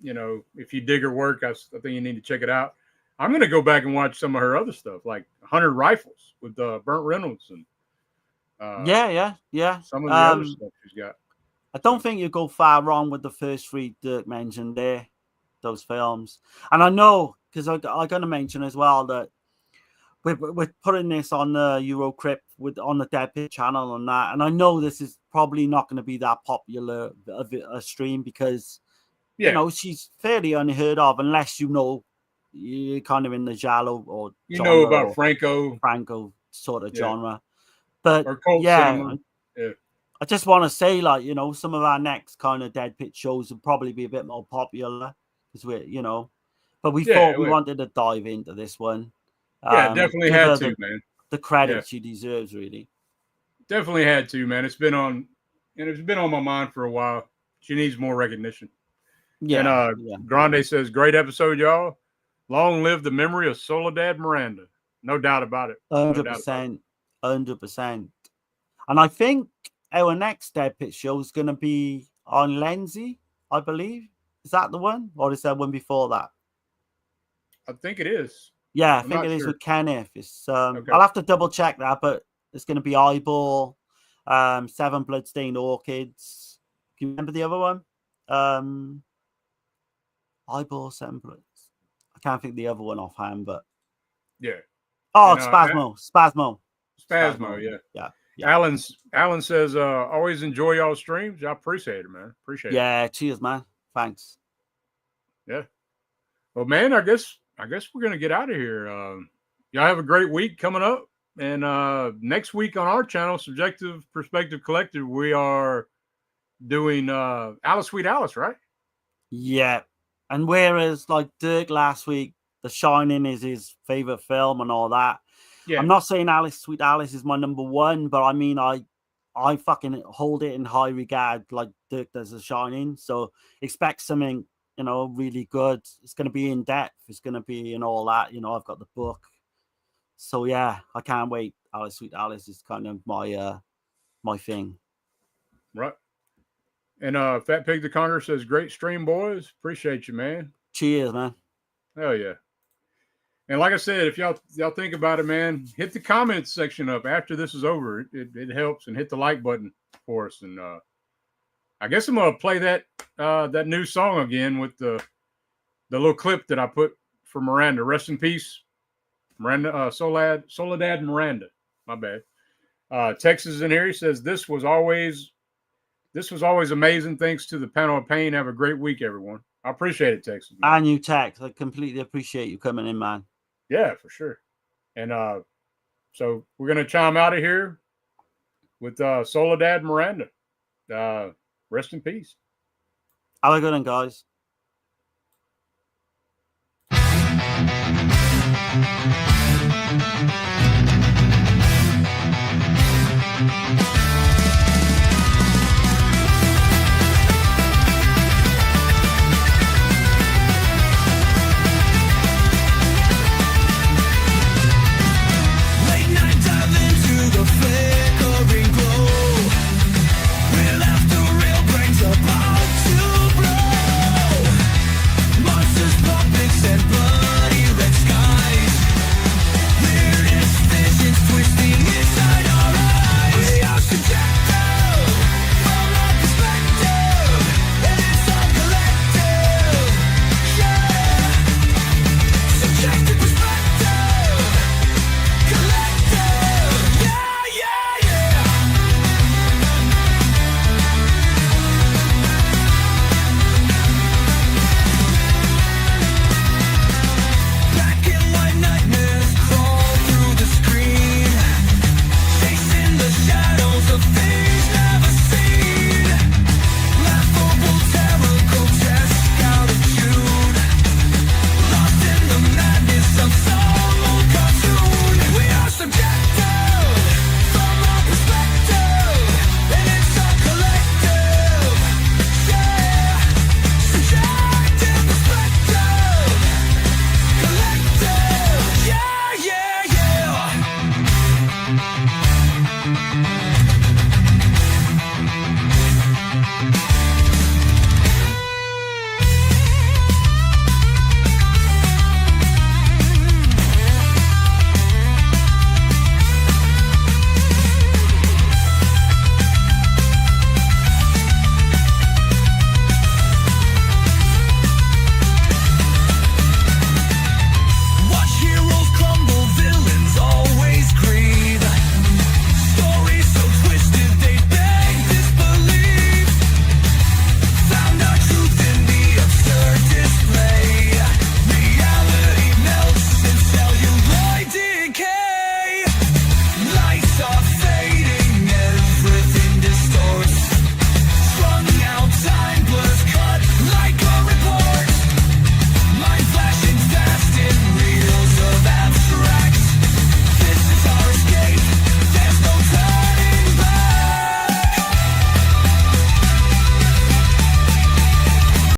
if you dig her work, I think you need to check it out. I'm going to go back and watch some of her other stuff, like 100 Rifles with Burt Reynolds and some of the other stuff she's got. I don't think you go far wrong with the first 3 Dirk mentioned there, those films. And I know, because I'm going to mention as well that we're putting this on the EuroCrypt on the Dead Pit channel and that. And I know this is probably not going to be that popular a stream because, she's fairly unheard of unless you're kind of in the giallo or about Franco sort of genre. But or cult cinema. I just want to say, like, some of our next kind of Dead Pit shows will probably be a bit more popular because but we thought we wanted to dive into this one. Definitely had to, man. The credit she deserves, really. Definitely had to, man. It's been on my mind for a while. She needs more recognition. Yeah. And Grande says, great episode, y'all. Long live the memory of Soledad Miranda. No doubt about it. 100%. 100%. And I think our next Dead Pit show is going to be on Lenzi, I believe. Is that the one? Or is there one before that? I think it is. Yeah, I think it is with Kenneth. It's I'll have to double check that, but it's going to be Eyeball. Seven Bloodstained Orchids. Can you remember the other one? Eyeball, Seven Bloods. I can't think the other one offhand, but Yeah. oh, And, Spasmo. Spasmo, yeah. Alan says, always enjoy y'all streams. I appreciate it, man. Appreciate it. Yeah, cheers, man. Thanks. Yeah. Well, man, I guess we're gonna get out of here. Y'all have a great week coming up. And next week on our channel, Subjective Perspective Collective, we are doing Alice Sweet Alice, right? Yeah. And whereas like Dirk last week, The Shining is his favorite film and all that. Yeah. I'm not saying Alice Sweet Alice is my number one, but I mean I fucking hold it in high regard like Dirk does The Shining. So expect something, you know, really good. It's gonna be in depth, it's gonna be and all that, you know, I've got the book. So yeah, I can't wait. Alice Sweet Alice is kind of my my thing. Right. And Fat Pig the Conqueror says, great stream, boys. Appreciate you, man. Cheers, man. Hell yeah. And like I said, if y'all think about it, man, hit the comments section up after this is over. It helps, and hit the like button for us. And I guess I'm gonna play that that new song again with the little clip that I put for Miranda. Rest in peace, Miranda. Soledad Miranda. My bad. Texas is in here. He says this was always amazing. Thanks to the Panel of Pain. Have a great week, everyone. I appreciate it, Texas. Man. And you, Tex. I completely appreciate you coming in, man. Yeah, for sure. And so we're gonna chime out of here with Soledad Miranda. Rest in peace. Have a good one, guys. Thank you.